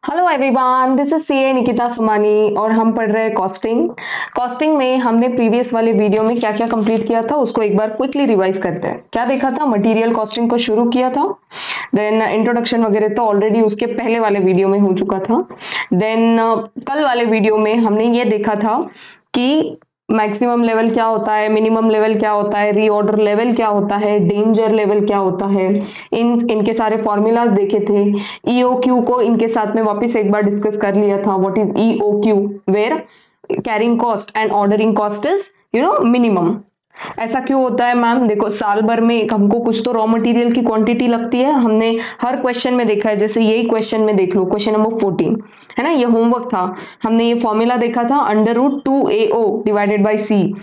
Hello everyone, this is CA Nikita Sumani और हम पढ़ रहे हैं कॉस्टिंग। कॉस्टिंग में हमने प्रीवियस वाले वीडियो में क्या क्या कंप्लीट किया था उसको एक बार क्विकली रिवाइज करते हैं। क्या देखा था? मटेरियल कॉस्टिंग को शुरू किया था, देन इंट्रोडक्शन वगैरह तो ऑलरेडी उसके पहले वाले वीडियो में हो चुका था। देन कल वाले वीडियो में हमने ये देखा था कि मैक्सिमम लेवल क्या होता है, मिनिमम लेवल क्या होता है, रीऑर्डर लेवल क्या होता है, डेंजर लेवल क्या होता है। इनके सारे फॉर्मूलाज देखे थे। ईओक्यू को इनके साथ में वापस एक बार डिस्कस कर लिया था। What is EOQ? Where carrying cost and ordering cost is minimum. ऐसा क्यों होता है मैम? देखो, साल भर में हमको कुछ तो रॉ मटेरियल की क्वांटिटी लगती है। हमने हर क्वेश्चन में देखा है, जैसे यही क्वेश्चन में देख लो, क्वेश्चन नंबर 14 है ना, ये होमवर्क था। हमने ये फॉर्मूला देखा था, √2AO डिवाइडेड बाई सी।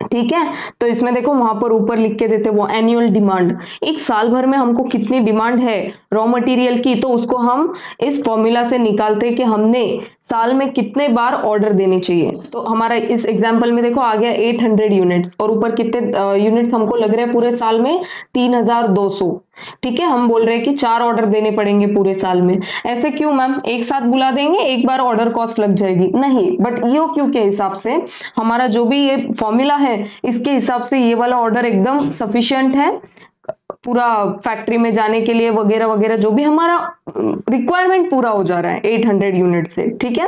ठीक है, तो इसमें देखो वहां पर ऊपर लिख के देते वो एनुअल डिमांड। एक साल भर में हमको कितनी डिमांड है रॉ मटेरियल की, तो उसको हम इस फॉर्मूला से निकालते हैं कि हमने साल में कितने बार ऑर्डर देने चाहिए। तो हमारा इस एग्जांपल में देखो आ गया 800 यूनिट्स, और ऊपर कितने यूनिट्स हमको लग रहे हैं पूरे साल में? 3200। ठीक है, हम बोल रहे हैं कि 4 ऑर्डर देने पड़ेंगे पूरे साल में। ऐसे क्यों मैम? एक साथ बुला देंगे, एक बार ऑर्डर कॉस्ट लग जाएगी? नहीं, बट ईओक्यू के हिसाब से हमारा जो भी ये फॉर्मूला है, इसके हिसाब से ये वाला ऑर्डर एकदम सफिशिएंट है पूरा फैक्ट्री में जाने के लिए, वगैरह वगैरह जो भी हमारा रिक्वायरमेंट पूरा हो जा रहा है 800 यूनिट से। ठीक है,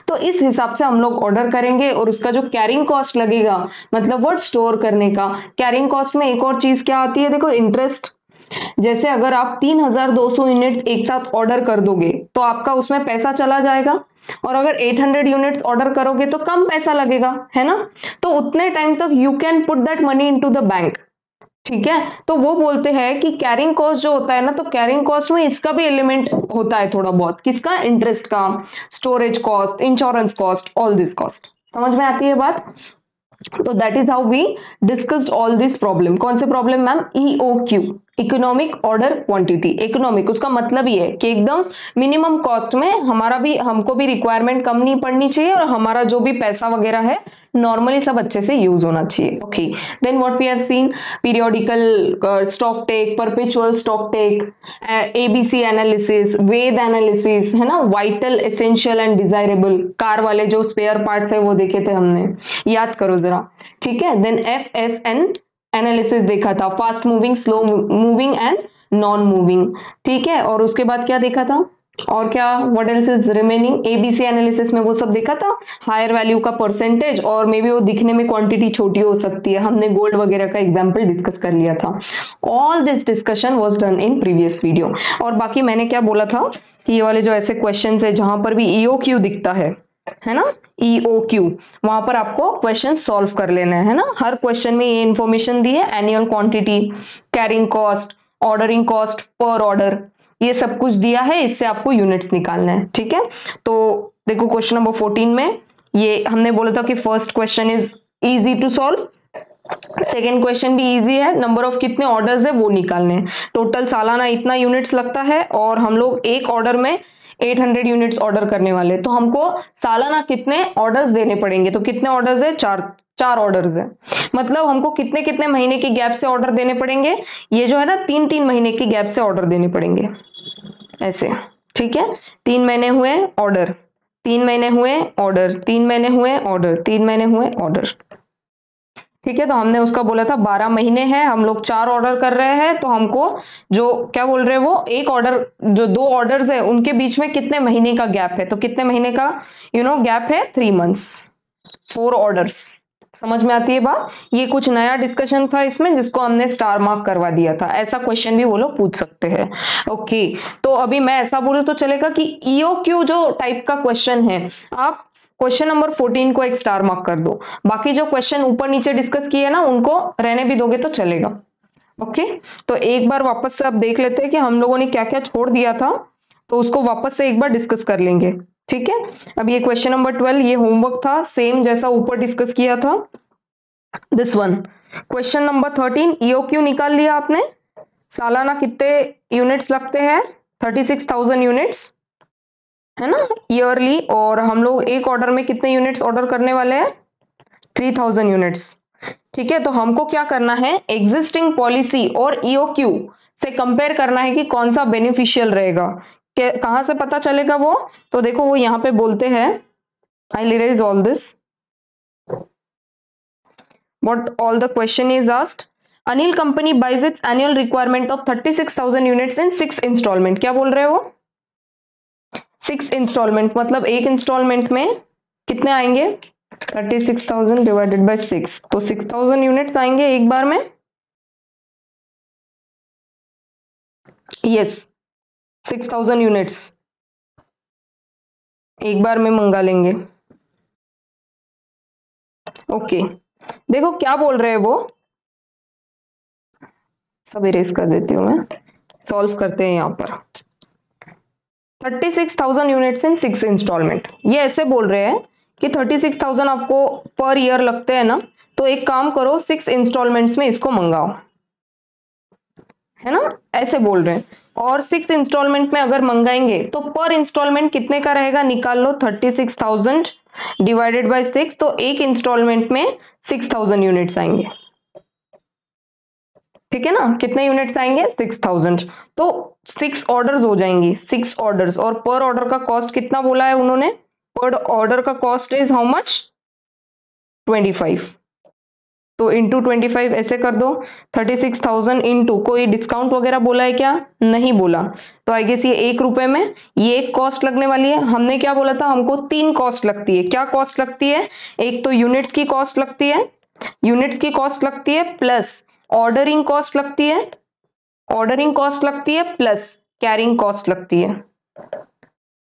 तो इस हिसाब से हम लोग ऑर्डर करेंगे, और उसका जो कैरिंग कॉस्ट लगेगा, मतलब वर्ड स्टोर करने का। कैरिंग कॉस्ट में एक और चीज क्या आती है, देखो, इंटरेस्ट। जैसे अगर आप 3200 यूनिट्स एक साथ ऑर्डर कर दोगे तो आपका उसमें पैसा चला जाएगा, और अगर 800 यूनिट्स ऑर्डर करोगे तो कम पैसा लगेगा, है ना। तो उतने टाइम तक you can put that money into the bank. ठीक है, तो वो बोलते हैं कि कैरिंग कॉस्ट जो होता है ना, तो कैरिंग कॉस्ट में इसका भी एलिमेंट होता है थोड़ा बहुत। किसका? इंटरेस्ट का, storage cost, insurance cost, all this cost. समझ में आती है बात? तो that is how we discussed all this problem. कौन से problem ma'am? EOQ, economic order quantity. Economic उसका मतलब ये है कि एकदम मिनिमम कॉस्ट में हमको भी रिक्वायरमेंट कम नहीं पड़नी चाहिए, और हमारा जो भी पैसा वगैरह है नॉर्मली सब अच्छे से यूज होना चाहिए। Okay, then what we have seen, periodical stock take, perpetual stock take, ABC analysis, VED analysis, है ना, vital, essential and desirable. Car वाले जो स्पेयर पार्ट्स है वो देखे थे हमने, याद करो जरा। ठीक है, देन FSN एनालिसिस देखा था, fast moving, slow moving and non moving. ठीक है, और उसके बाद क्या देखा था, और क्या, what else is remaining? ABC analysis में वो सब देखा था, हायर वैल्यू का परसेंटेज, और मे बी वो दिखने में क्वांटिटी छोटी हो सकती है। हमने गोल्ड वगैरह का एग्जांपल डिस्कस कर लिया था। All this discussion was done in previous video. और बाकी मैंने क्या बोला था कि ये वाले जो ऐसे क्वेश्चंस है जहां पर भी ईओक्यू दिखता है ना, ईओक्यू, वहां पर आपको क्वेश्चन सॉल्व कर लेना है ना। हर क्वेश्चन में ये इंफॉर्मेशन दी है, annual quantity, carrying cost, ordering cost per order, ये सब कुछ दिया है। इससे आपको यूनिट्स निकालना है। ठीक है, तो देखो क्वेश्चन नंबर 14 में ये हमने बोला था कि first question is easy to solve, second question भी इजी है, नंबर ऑफ कितने ऑर्डर्स है वो निकालने हैं। टोटल सालाना इतना यूनिट्स लगता है, और हम लोग एक ऑर्डर में 800 यूनिट्स ऑर्डर करने वाले, तो हमको सालाना कितने ऑर्डर्स देने पड़ेंगे। तो कितने ऑर्डर्स है? चार ऑर्डर्स है। मतलब हमको कितने कितने महीने की गैप से ऑर्डर देने पड़ेंगे? ये जो है ना, 3-3 महीने की गैप से ऑर्डर देने पड़ेंगे, ऐसे। ठीक है, 3 महीने हुए ऑर्डर, 3 महीने हुए ऑर्डर, 3 महीने हुए ऑर्डर, 3 महीने हुए ऑर्डर। ठीक है, तो हमने उसका बोला था 12 महीने हैं, हम लोग 4 ऑर्डर कर रहे हैं, तो हमको जो क्या बोल रहे हैं वो, एक ऑर्डर, जो 2 ऑर्डर्स है उनके बीच में कितने महीने का गैप है, तो कितने महीने का गैप है? 3 मंथ्स, 4 ऑर्डर्स। समझ में आती है बात? ये कुछ नया डिस्कशन था इसमें जिसको हमने स्टार मार्क करवा दिया था। ऐसा क्वेश्चन भी वो लोग पूछ सकते हैं। ओके, तो अभी मैं ऐसा बोलूं तो चलेगा कि ईओक्यू जो टाइप का क्वेश्चन है, आप क्वेश्चन नंबर 14 को एक स्टार मार्क कर दो, बाकी जो क्वेश्चन ऊपर नीचे डिस्कस किए ना उनको रहने भी दोगे तो चलेगा। ओके, तो एक बार वापस से अब देख लेते हैं कि हम लोगों ने क्या क्या छोड़ दिया था, तो उसको वापस से एक बार डिस्कस कर लेंगे। ठीक है, अब ये क्वेश्चन नंबर 12 ये होमवर्क था, सेम जैसा ऊपर डिस्कस किया था। This one, question number 13, EOQ निकाल लिया आपने, सालाना कितने यूनिट्स लगते हैं? 36,000 यूनिट्स, है ना, ईयरली। और हम लोग एक ऑर्डर में कितने यूनिट्स ऑर्डर करने वाले हैं? 3000 यूनिट्स। ठीक है, तो हमको क्या करना है, एग्जिस्टिंग पॉलिसी और ईओक्यू से कंपेयर करना है कि कौन सा बेनिफिशियल रहेगा। कहां से पता चलेगा वो? तो देखो वो यहाँ पे बोलते हैं, I erase all this, what all the question is asked. Anil company buys its annual requirement of 36,000 units in 6 installment. क्या बोल रहे हो? 6 installment मतलब एक installment में कितने आएंगे? 36,000 divided by 6, तो 6,000 units आएंगे एक बार में. Yes, 6,000 units एक बार में मंगा लेंगे. ओके, देखो क्या बोल रहे हैं वो, सब इरेज कर देती हूँ मैं, सॉल्व करते हैं यहाँ पर. 36,000 यूनिट्स इन 6 इंस्टॉलमेंट, ये ऐसे बोल रहे हैं कि 36,000 आपको पर ईयर लगते हैं ना, तो एक काम करो 6 इंस्टॉलमेंट्स में इसको मंगाओ, है ना, ऐसे बोल रहे हैं. और 6 इंस्टॉलमेंट में अगर मंगाएंगे तो पर इंस्टॉलमेंट कितने का रहेगा, निकाल लो. 36,000 डिवाइडेड बाय 6, तो एक इंस्टॉलमेंट में 6,000 यूनिट्स आएंगे. ठीक है ना, कितने यूनिट्स आएंगे? 6,000. तो 6 ऑर्डर्स हो जाएंगी, 6 ऑर्डर्स. और पर ऑर्डर का कॉस्ट कितना बोला है उन्होंने? पर ऑर्डर का कॉस्ट इज हाउ मच? 25. तो इंटू 25 ऐसे कर दो. 36,000 इंटू, कोई डिस्काउंट वगैरह बोला है क्या? नहीं बोला. तो आई गेस ये 1 रुपए में ये एक कॉस्ट लगने वाली है. हमने क्या बोला था, हमको 3 कॉस्ट लगती है. क्या कॉस्ट लगती है? एक तो यूनिट्स की कॉस्ट लगती है, यूनिट्स की कॉस्ट लगती है, प्लस ऑर्डरिंग कॉस्ट लगती है, ऑर्डरिंग कॉस्ट लगती है, प्लस कैरिंग कॉस्ट लगती है.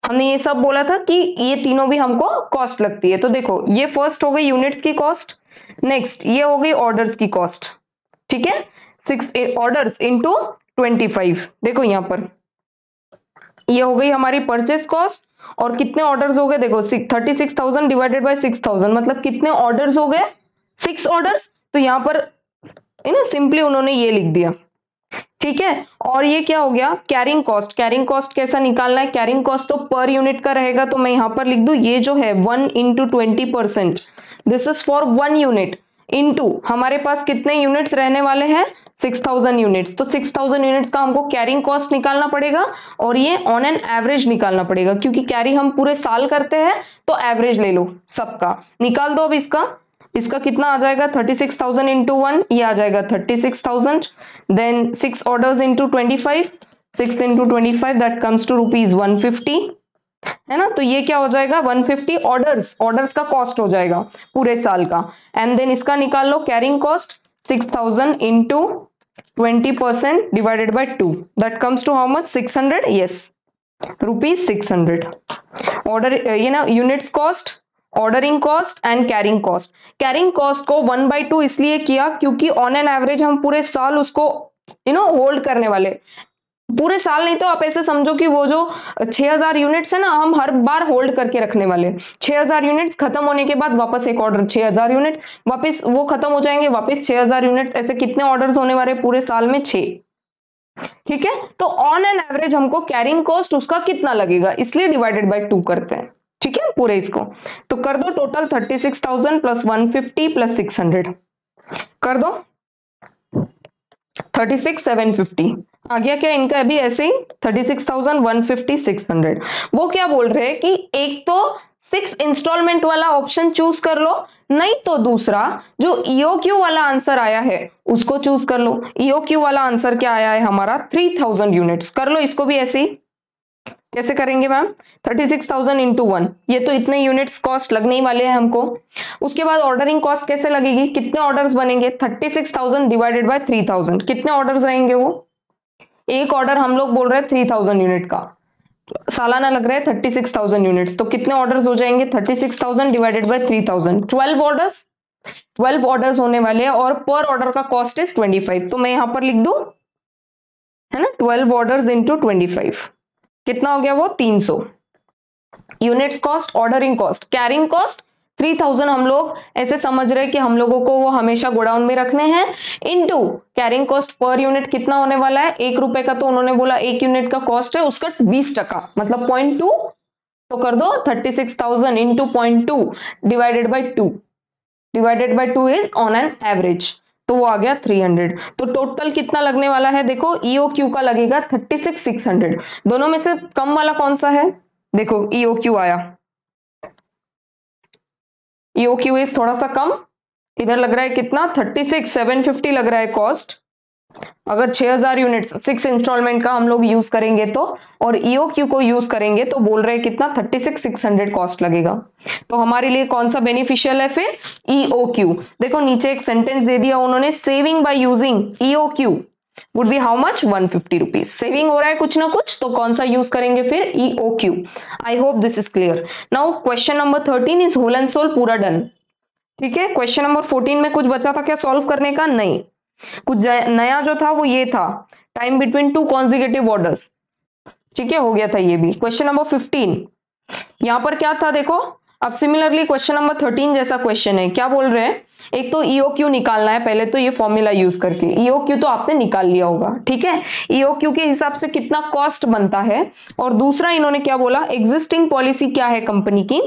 हमने ये सब बोला था कि ये तीनों भी हमको कॉस्ट लगती है. तो देखो ये फर्स्ट हो गई यूनिट्स की कॉस्ट, नेक्स्ट ये हो गई ऑर्डर्स की कॉस्ट. ठीक है, 6 ऑर्डर्स इंटू 25. देखो यहां पर ये हो गई हमारी परचेस कॉस्ट. और कितने ऑर्डर्स हो गए? देखो 36,000 डिवाइडेड बाय 6,000 मतलब कितने ऑर्डर्स हो गए? 6 ऑर्डर्स. तो यहां पर है ना, सिंपली उन्होंने ये लिख दिया. ठीक है, और ये क्या हो गया? Carrying cost. कैरिंग कॉस्ट कैसा निकालना है? कैरिंग कॉस्ट तो पर यूनिट का रहेगा, तो मैं यहां पर लिख दूं ये जो है 1 into 20%, this is for 1 unit, into हमारे पास कितने यूनिट्स रहने वाले हैं? 6,000 यूनिट्स. तो 6,000 यूनिट्स का हमको कैरिंग कॉस्ट निकालना पड़ेगा, और ये ऑन एन एवरेज निकालना पड़ेगा, क्योंकि कैरी हम पूरे साल करते हैं, तो एवरेज ले लो सबका. निकाल दो अब इसका कितना आ जाएगा? 36,000 इंटू 1, ये आ जाएगा 36,000. Then 6 orders into 25, 6 into 25 that comes to rupees 150, है ना. तो ये क्या हो जाएगा? 150 ऑर्डर्स का कॉस्ट हो जाएगा पूरे साल का. एंड देन इसका निकाल लो carrying cost, 6,000 into 20% divided by 2, that comes to how much? 600. Yes, rupees 600. Order ये ना, units cost, ordering cost and carrying cost. Carrying cost को 1/2 इसलिए किया क्योंकि ऑन एन एवरेज हम पूरे साल उसको होल्ड करने वाले. पूरे साल नहीं तो आप ऐसे समझो कि वो जो 6,000 यूनिट्स है ना, हम हर बार होल्ड करके रखने वाले. 6,000 यूनिट्स खत्म होने के बाद वापस एक ऑर्डर, 6,000 यूनिट वापस वो खत्म हो जाएंगे, वापस 6,000 यूनिट्स, ऐसे कितने ऑर्डर्स होने वाले पूरे साल में? 6. ठीक है, तो ऑन एन एवरेज हमको कैरिंग कॉस्ट उसका कितना लगेगा, इसलिए डिवाइडेड बाय 2 करते हैं. ठीक है, पूरे इसको तो कर दो. टोटल 36,000 प्लस 150 प्लस 600 कर दो, 36,750 आ गया क्या इनका? अभी ऐसे ही 36,000, 150, 600. वो क्या बोल रहे हैं कि एक तो 6 इंस्टॉलमेंट वाला ऑप्शन चूज कर लो, नहीं तो दूसरा जो ईओक्यू वाला आंसर आया है उसको चूज कर लो. ईओक्यू वाला आंसर क्या आया है हमारा? 3,000 यूनिट्स. कर लो इसको भी ऐसे ही. कैसे करेंगे मैम? 36,000 इंटू 1, ये तो इतने यूनिट्स कॉस्ट लगने ही वाले हैं हमको. उसके बाद ऑर्डरिंग कॉस्ट कैसे लगेगी? कितने ऑर्डर्स बनेंगे? 36,000 डिवाइडेड बाय 3,000, कितने ऑर्डर्स रहेंगे वो? एक ऑर्डर हम लोग बोल रहे हैं 3,000 यूनिट का, सालाना लग रहा है 36,000 यूनिट्स, तो कितने ऑर्डर्स हो जाएंगे? 36,000 डिवाइडेड बाय 3,000, 12 ऑर्डर्स. 12 ऑर्डर्स होने वाले हैं, और पर ऑर्डर का कॉस्ट इज 25. तो मैं यहां पर लिख दूं, है ना, 12 ऑर्डर्स इंटू 25, कितना हो गया वो? 300. Units cost, ordering cost, carrying cost 3,000 हम लोग ऐसे समझ रहे कि हम लोगों को वो हमेशा गोडाउन में रखने हैं, into carrying cost per unit कितना होने वाला है? 1 रुपए का, तो उन्होंने बोला 1 यूनिट का कॉस्ट है उसका 20% मतलब 0.2. तो कर दो 36,000 into 0.2 divided by 2. Divided by 2 is on an average. तो वो आ गया 300। तो टोटल कितना लगने वाला है, देखो ईओक्यू का लगेगा 36,600। दोनों में से कम वाला कौन सा है, देखो ईओक्यू आया, ईओक्यू इज थोड़ा सा कम, इधर लग रहा है कितना 36,750 लग रहा है कॉस्ट। अगर 6000 यूनिट्स 6 इंस्टॉलमेंट का हम लोग यूज करेंगे तो, और ईओक्यू को यूज करेंगे तो बोल रहे हैं कितना 36,600 कॉस्ट लगेगा। तो हमारे लिए कौन सा बेनिफिशियल है फिर, ईओक्यू। देखो नीचे एक सेंटेंस दे दिया उन्होंने, saving by using EOQ would be how much, 150 rupees. Saving हो रहा है कुछ ना कुछ, तो कौन सा यूज करेंगे फिर, EOQ. I hope this is clear. Now question number 13 is whole and sole पूरा डन। ठीक है, क्वेश्चन नंबर 14 में कुछ बचा था क्या सॉल्व करने का, नहीं। कुछ नया जो था वो ये था, टाइम बिटवीन 2 कॉन्जिक्यूटिव ऑर्डर्स। ठीक है, हो गया था ये भी। क्वेश्चन नंबर 15 यहां पर क्या था देखो, अब सिमिलरली क्वेश्चन नंबर 13 जैसा क्वेश्चन है। क्या बोल रहे हैं, एक तो ईओक्यू निकालना है पहले, तो ये फॉर्मूला यूज करके ईओक्यू तो आपने निकाल लिया होगा। ठीक है, ईओक्यू के हिसाब से कितना कॉस्ट बनता है, और दूसरा इन्होंने क्या बोला, एग्जिस्टिंग पॉलिसी क्या है कंपनी की।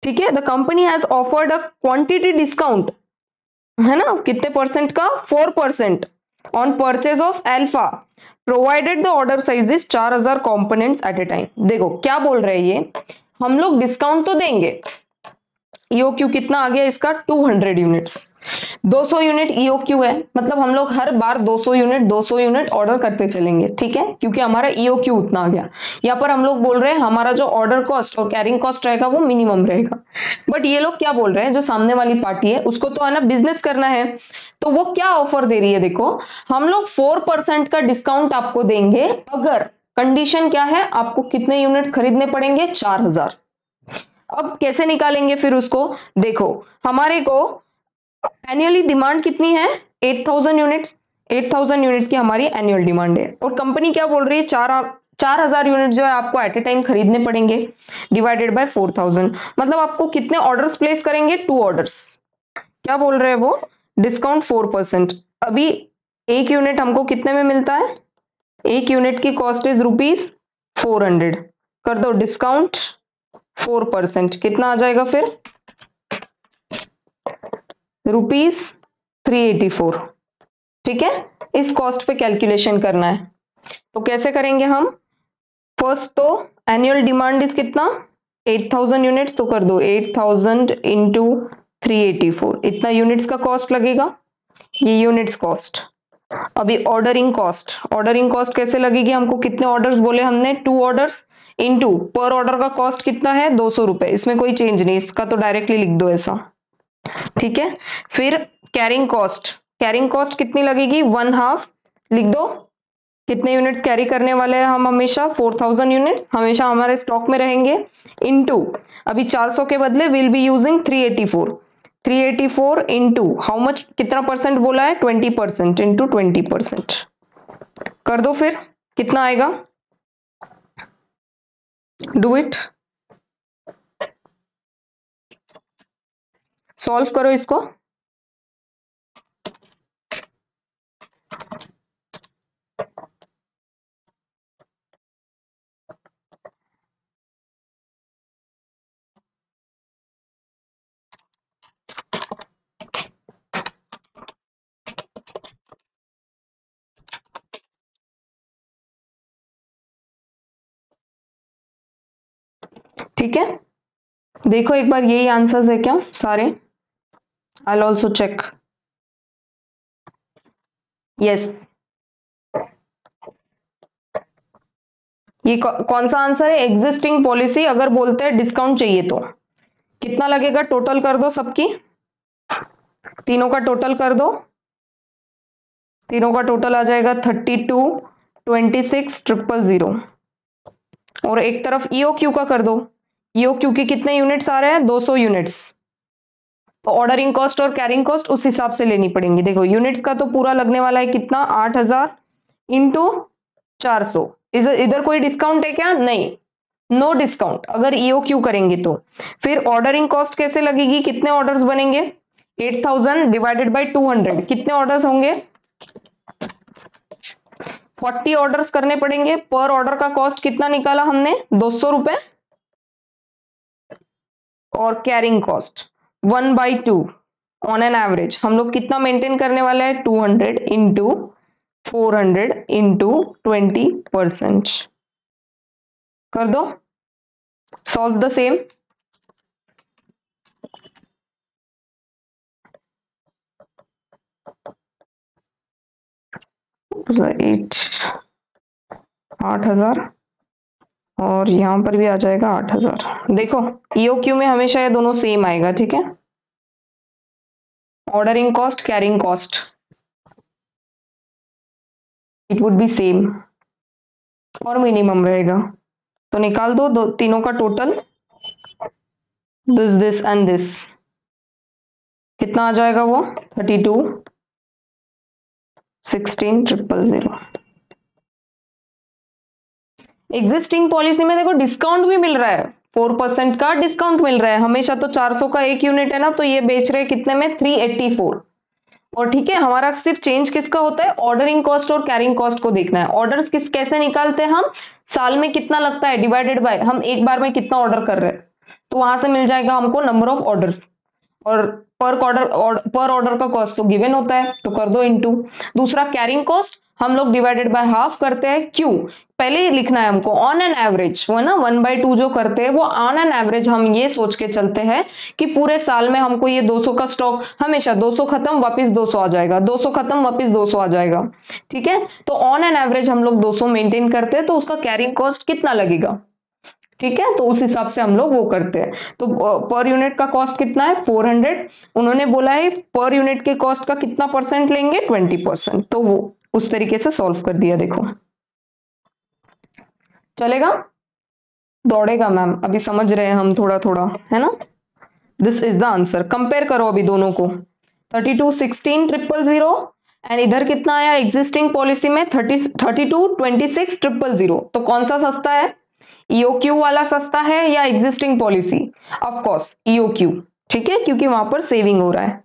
ठीक है, the company has offered a quantity discount, है ना, कितने परसेंट का, 4% on purchase of alpha provided the order size is 4000 components at a time. देखो क्या बोल रहे हैं ये, हम लोग डिस्काउंट तो देंगे, ईओक्यू कितना आ गया इसका 200 यूनिट्स, 200 यूनिट ईओक्यू है, मतलब हम लोग हर बार 200 यूनिट ऑर्डर करते चलेंगे। ठीक है, क्योंकि हमारा ईओक्यू उतना आ गया। यहाँ पर हम लोग बोल रहे हैं हमारा जो ऑर्डर कॉस्ट और कैरिंग कॉस्ट रहेगा वो मिनिमम रहेगा। बट ये लोग क्या बोल रहे हैं, जो सामने वाली पार्टी है उसको तो है ना बिजनेस करना है, तो वो क्या ऑफर दे रही है, देखो हम लोग 4% का डिस्काउंट आपको देंगे, अगर कंडीशन क्या है, आपको कितने यूनिट्स खरीदने पड़ेंगे, 4000। अब कैसे निकालेंगे फिर उसको, देखो हमारे को एनुअली डिमांड कितनी है, 8000 यूनिट्स, 8000 यूनिट की हमारी एनुअल डिमांड है, और कंपनी क्या बोल रही है, 4000 यूनिट जो है आपको एट ए टाइम खरीदने पड़ेंगे, डिवाइडेड बाय 4000, मतलब आपको कितने ऑर्डर्स प्लेस करेंगे, 2 ऑर्डर्स। क्या बोल रहे हैं वो, डिस्काउंट 4%। अभी एक यूनिट हमको कितने में मिलता है, एक यूनिट की कॉस्ट इज ₹400, कर दो डिस्काउंट 4%, कितना आ जाएगा फिर, ₹384। ठीक है, इस कॉस्ट पे कैलकुलेशन करना है, तो कैसे करेंगे हम, फर्स्ट तो एनुअल डिमांड इज कितना, 8000 यूनिट्स, तो कर दो 8000 इंटू 384, इतना यूनिट्स का कॉस्ट लगेगा, ये यूनिट्स कॉस्ट। अभी ऑर्डरिंग कॉस्ट कैसे लगेगी, हमको कितने ऑर्डर्स बोले हमने, 2 ऑर्डर्स, इंटू पर ऑर्डर का कॉस्ट कितना है, 200 रुपए, इसमें कोई चेंज नहीं, इसका तो डायरेक्टली लिख दो ऐसा। ठीक है, फिर कैरिंग कॉस्ट कितनी लगेगी, 1/2 लिख दो, कितने यूनिट्स कैरी करने वाले हैं हम, हमेशा 4000 यूनिट्स हमेशा हमारे स्टॉक में रहेंगे, इनटू अभी 400 के बदले will be using 384 into how much, कितना परसेंट बोला है, 20%, इंटू 20%, कर दो फिर कितना आएगा, डू इट, सॉल्व करो इसको। ठीक है, देखो एक बार यही आंसर्स है क्या सारे, I will also check, yes, ये कौन सा आंसर है, एग्जिस्टिंग पॉलिसी। अगर बोलते हैं डिस्काउंट चाहिए तो कितना लगेगा, टोटल कर दो सबकी, तीनों का टोटल कर दो, तीनों का टोटल आ जाएगा 32, 26, 000, और एक तरफ ईओक्यू का कर दो, ईओक्यू की कितने यूनिट्स आ रहे हैं, 200 यूनिट्स, तो ऑर्डरिंग कॉस्ट और कैरिंग कॉस्ट उस हिसाब से लेनी पड़ेंगी। देखो यूनिट्स का तो पूरा लगने वाला है कितना, 8000 इंटू 400, इधर कोई डिस्काउंट है क्या, नहीं, नो डिस्काउंट अगर ईओक्यू करेंगे तो। फिर ऑर्डरिंग कॉस्ट कैसे लगेगी, कितने ऑर्डर्स बनेंगे, 8000 डिवाइडेड बाय 200, कितने ऑर्डर्स होंगे, 40 ऑर्डर्स करने पड़ेंगे, पर ऑर्डर का कॉस्ट कितना निकाला हमने, 200 रुपए, और carrying cost 1/2, on an average हम लोग कितना मेंटेन करने वाले हैं, 200 इंटू 400 इंटू 20%। कर दो, सॉल्व द सेम। एट 8,000 और यहां पर भी आ जाएगा 8,000। देखो ईओक्यू में हमेशा ये दोनों सेम आएगा, ठीक है। Ordering cost, carrying cost, it would be same और मिनिमम रहेगा। तो निकाल दो तीनों का टोटल, दिस एंड दिस, कितना आ जाएगा वो, 32 16,000। एग्जिस्टिंग पॉलिसी में देखो डिस्काउंट भी मिल रहा है, 4% का डिस्काउंट मिल रहा है। हमेशा तो 400 का एक यूनिट है ना, तो ये बेच रहे कितने में, 384। और ठीक है, हमारा सिर्फ चेंज किसका होता है, ऑर्डरिंग कॉस्ट और कैरिंग कॉस्ट को देखना है। ऑर्डर्स कैसे निकालते हैं हम, साल में कितना लगता है डिवाइडेड बाय हम एक बार में कितना ऑर्डर कर रहे हैं, तो वहां से मिल जाएगा हमको नंबर ऑफ ऑर्डर्स। और पर ऑर्डर का कॉस्ट तो गिवन होता है, तो कर दो इनटू। दूसरा कैरिंग कॉस्ट हम लोग डिवाइडेड बाय हाफ करते हैं, क्यों, पहले ही लिखना है हमको ऑन एन एवरेज, वो है ना 1/2 जो करते हैं वो ऑन एन एवरेज हम ये सोच के चलते हैं कि पूरे साल में हमको ये 200 का स्टॉक, हमेशा 200 खत्म वापस 200 आ जाएगा, 200 खत्म वापस 200 आ जाएगा, ठीक है। तो ऑन एन एवरेज हम लोग 200 मेंटेन करते हैं, तो उसका कैरिंग कॉस्ट कितना लगेगा, ठीक है। तो उस हिसाब से हम लोग वो करते हैं। तो पर यूनिट का कॉस्ट कितना है, 400। उन्होंने बोला है पर यूनिट के कॉस्ट का कितना परसेंट लेंगे, 20%। तो वो उस तरीके से सॉल्व कर दिया। देखो चलेगा, दौड़ेगा मैम, अभी समझ रहे हैं हम थोड़ा थोड़ा, है ना। This is the answer. Compare करो अभी दोनों को, 32 16,000 एंड इधर कितना आया एग्जिस्टिंग पॉलिसी में, 32 26,000। तो कौन सा सस्ता है, ईओक्यू वाला सस्ता है या existing policy, of course EOQ, ठीक है, क्योंकि वहां पर सेविंग हो रहा है।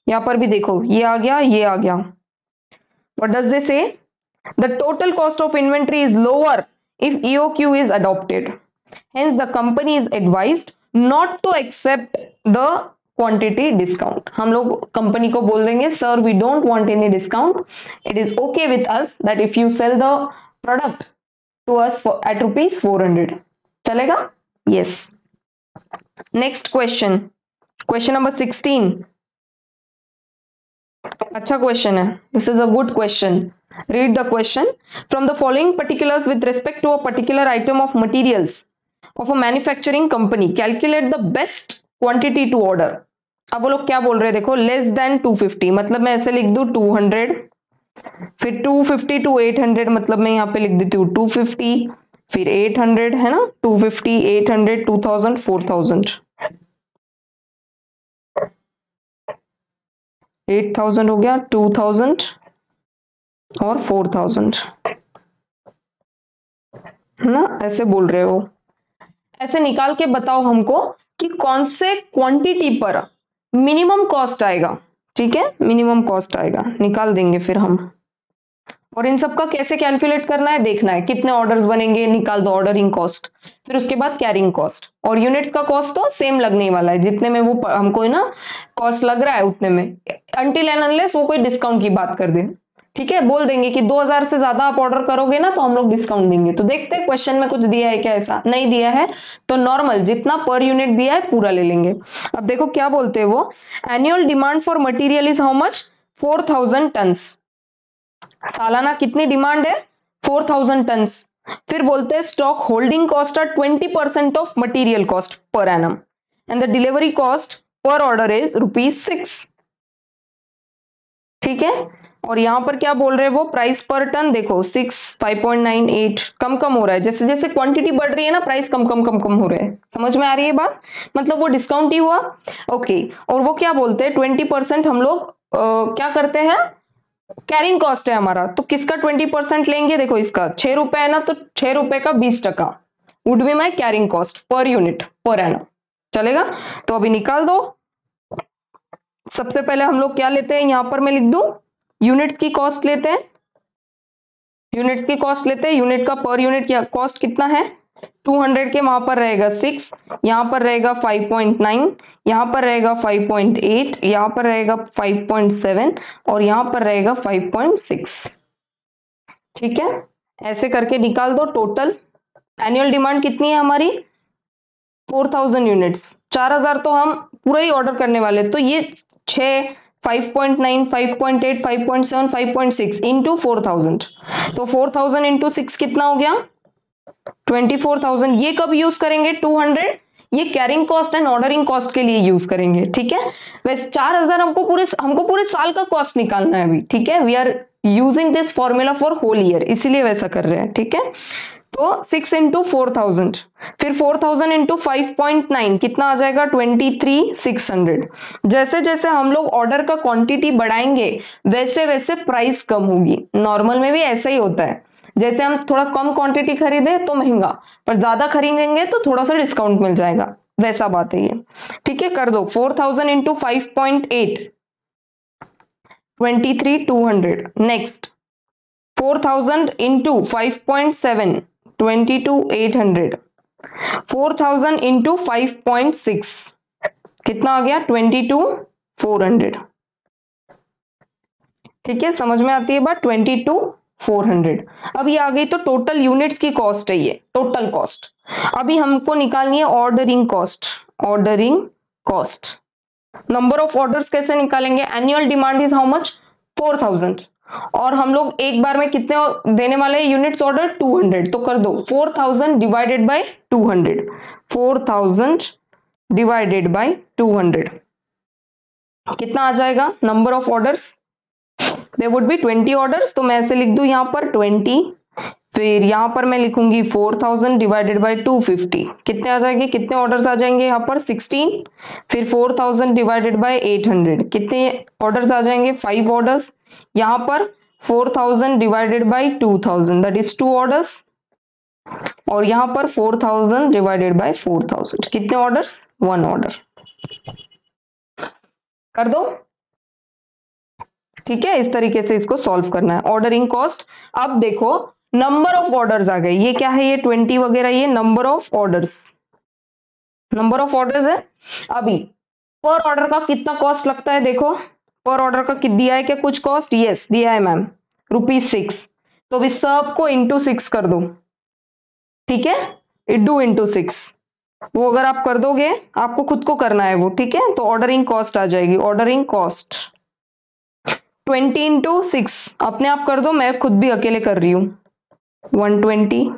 यहां पर भी देखो ये आ गया, ये आ गया। व्हाट डज दे से, the total cost of inventory is lower if EOQ is adopted. Hence, the company is advised not to accept the quantity discount. हम लोग कंपनी को बोल देंगे, sir, we don't want any discount. It is okay with us that if you sell the product to us at rupees 400. चलेगा? Yes. Next question. Question number 16. अच्छा question है. This is a good question. Read the question. From the following particulars with respect to a particular item of materials of a manufacturing company, calculate the best quantity to order. अब वो लोग क्या बोल रहे हैं, देखो less than 250, मतलब मैं ऐसे लिख दूं 200, फिर 250 to 800, मतलब मैं यहाँ पे लिख देती हूँ 250, फिर 800, है ना, 250 800 2000 4000, 8000 हो गया, 2000 और 4000, है ना, ऐसे बोल रहे हो। ऐसे निकाल के बताओ हमको कि कौन से क्वांटिटी पर मिनिमम कॉस्ट आएगा, ठीक है, मिनिमम कॉस्ट आएगा, निकाल देंगे फिर हम। और इन सब का कैसे कैलकुलेट करना है देखना है, कितने ऑर्डर्स बनेंगे निकाल दो ऑर्डरिंग कॉस्ट, फिर उसके बाद कैरिंग कॉस्ट, और यूनिट्स का कॉस्ट तो सेम लगने वाला है, जितने में वो हमको ना कॉस्ट लग रहा है उतने में, अनटिल एंड अनलेस वो कोई डिस्काउंट की बात कर दे, ठीक है। बोल देंगे कि 2000 से ज्यादा आप ऑर्डर करोगे ना तो हम लोग डिस्काउंट देंगे। तो देखते हैं क्वेश्चन में कुछ दिया है क्या, ऐसा नहीं दिया है तो नॉर्मल जितना पर यूनिट दिया है पूरा ले लेंगे। अब देखो क्या बोलते हैं वो, annual demand for material is how much, 4000 tons. सालाना कितनी डिमांड है, 4000 टन्स। फिर बोलते हैं stock holding cost are 20% of material cost per annum and the delivery cost per order is ₹6, ठीक है। और यहां पर क्या बोल रहे हैं वो, प्राइस पर टन देखो 6 5.98 कम कम हो रहा है, जैसे जैसे क्वांटिटी बढ़ रही है ना प्राइस कम कम कम कम हो रहा है। समझ में आ रही है बात, मतलब वो डिस्काउंट ही हुआ, ओके। और वो क्या बोलते हैं 20% हम लोग क्या करते हैं, कैरिंग कॉस्ट है हमारा, तो किसका 20% लेंगे, देखो इसका 6 रुपए है ना, तो 6 रुपए का 20% would be my carrying cost per unit per annum, चलेगा। तो अभी निकाल दो। सबसे पहले हम लोग क्या लेते हैं, यहां पर मैं लिख दूं यूनिट्स की कॉस्ट लेते हैं, यूनिट्स की कॉस्ट लेते हैं। यूनिट का पर यूनिट क्या कॉस्ट कितना है, 200 के वहां पर रहेगा 6, यहाँ पर रहेगा 5.9, यहाँ पर रहेगा 5.8, यहाँ पर रहेगा 5.7 और यहाँ पर रहेगा 5.6। ठीक है, ऐसे करके निकाल दो टोटल। एनुअल डिमांड कितनी है हमारी? 4000 यूनिट्स। 4000 तो हम पूरा ही ऑर्डर करने वाले, तो ये 6, 5.9, 5.8, 5.7, 5.6 इंटू 4000, तो 4000 इंटू 6 कितना हो गया? 24,000। ये कब यूज करेंगे? 200 ये carrying cost and ordering cost के लिए यूज करेंगे। ठीक है, वैसे 4000 हमको पूरे साल का कॉस्ट निकालना है अभी। ठीक है, we are using this formula for whole year, इसीलिए वैसा कर रहे हैं। ठीक है, तो 6 इंटू 4000, फिर 4000 इंटू 5.9 कितना आ जाएगा? 23,600। जैसे जैसे हम लोग ऑर्डर का क्वांटिटी बढ़ाएंगे वैसे वैसे प्राइस कम होगी। नॉर्मल में भी ऐसा ही होता है, जैसे हम थोड़ा कम क्वांटिटी खरीदे तो महंगा, पर ज्यादा खरीदेंगे तो थोड़ा सा डिस्काउंट मिल जाएगा, वैसा बात है ये। ठीक है, कर दो 4000 इंटू 5.8, 23,200। Next 4000 into 5.7, 22,800। 4000 इंटू 5.6 कितना आ गया? 22,400। ठीक है, समझ में आती है बात? 22,400। अब ये आ गई तो टोटल यूनिट्स की कॉस्ट है, ये टोटल कॉस्ट। अभी हमको निकालनी है ordering cost. Ordering cost, number of orders कैसे निकालेंगे? Annual demand is how much? 4000, और हम लोग एक बार में कितने देने वाले हैं यूनिट्स ऑर्डर? 200, तो कर दो 4000 डिवाइडेड बाय 200। 4000 डिवाइडेड बाय 200 कितना आ जाएगा? Number of orders, there would be 20 orders, तो मैं ऐसे लिख दूं यहाँ पर 20। फिर यहाँ पर मैं लिखूंगी 4000 डिवाइडेड बाय 250, कितने आ जाएंगे? कितने ऑर्डर्स आ जाएंगे यहाँ पर? 16। फिर 4000 डिवाइडेड बाय 800, कितने ऑर्डर्स आ जाएंगे? 5 ऑर्डर्स। यहाँ पर 4000 divided by 2000, that is 2 orders. और यहाँ पर 4000 डिवाइडेड बाय 4000, कितने ऑर्डर्स? 1 ऑर्डर। कर दो। ठीक है, इस तरीके से इसको सॉल्व करना है ऑर्डरिंग कॉस्ट। अब देखो नंबर ऑफ ऑर्डर्स आ गए, ये क्या है? ये 20 वगैरह, ये number of orders, number of orders है। अभी पर ऑर्डर का कितना कॉस्ट लगता है? देखो पर ऑर्डर का दिया है क्या कुछ कॉस्ट? यस दिया है मैम, ₹6। तो अभी सबको इंटू 6 कर दो। ठीक है, डू इंटू 6, वो अगर आप कर दोगे, आपको खुद को करना है वो। ठीक है, तो ऑर्डरिंग कॉस्ट आ जाएगी। ऑर्डरिंग कॉस्ट 20 इंटू 6 अपने आप कर दो, मैं खुद भी अकेले कर रही हूं। 120।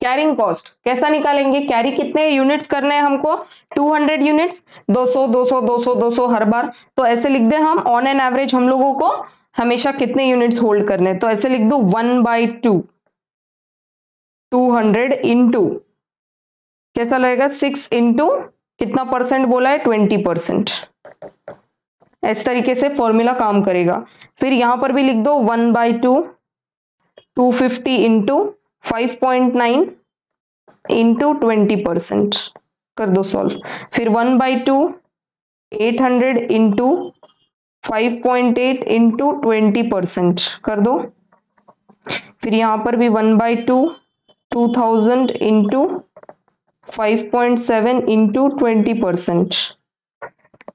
कैरिंग कॉस्ट कैसा निकालेंगे? कैरी कितने यूनिट्स करने हैं हमको? 200 यूनिट्स, 200 200 200 200 हर बार। तो ऐसे लिख दे हम ऑन एन एवरेज हम लोगों को हमेशा कितने यूनिट्स होल्ड करने हैं, तो ऐसे लिख दो 1/2 200 इंटू कैसा लगेगा? 6 इंटू कितना परसेंट बोला है? 20%। इस तरीके से फॉर्मूला काम करेगा। फिर यहां पर भी लिख दो 1/2 250 इंटू 5.9 इंटू 20%, कर दो सॉल्व। फिर 1/2 800 इंटू 5.8 इंटू 20%, कर दो। फिर यहां पर भी 1/2 2000 इंटू 5.7 इंटू 20%।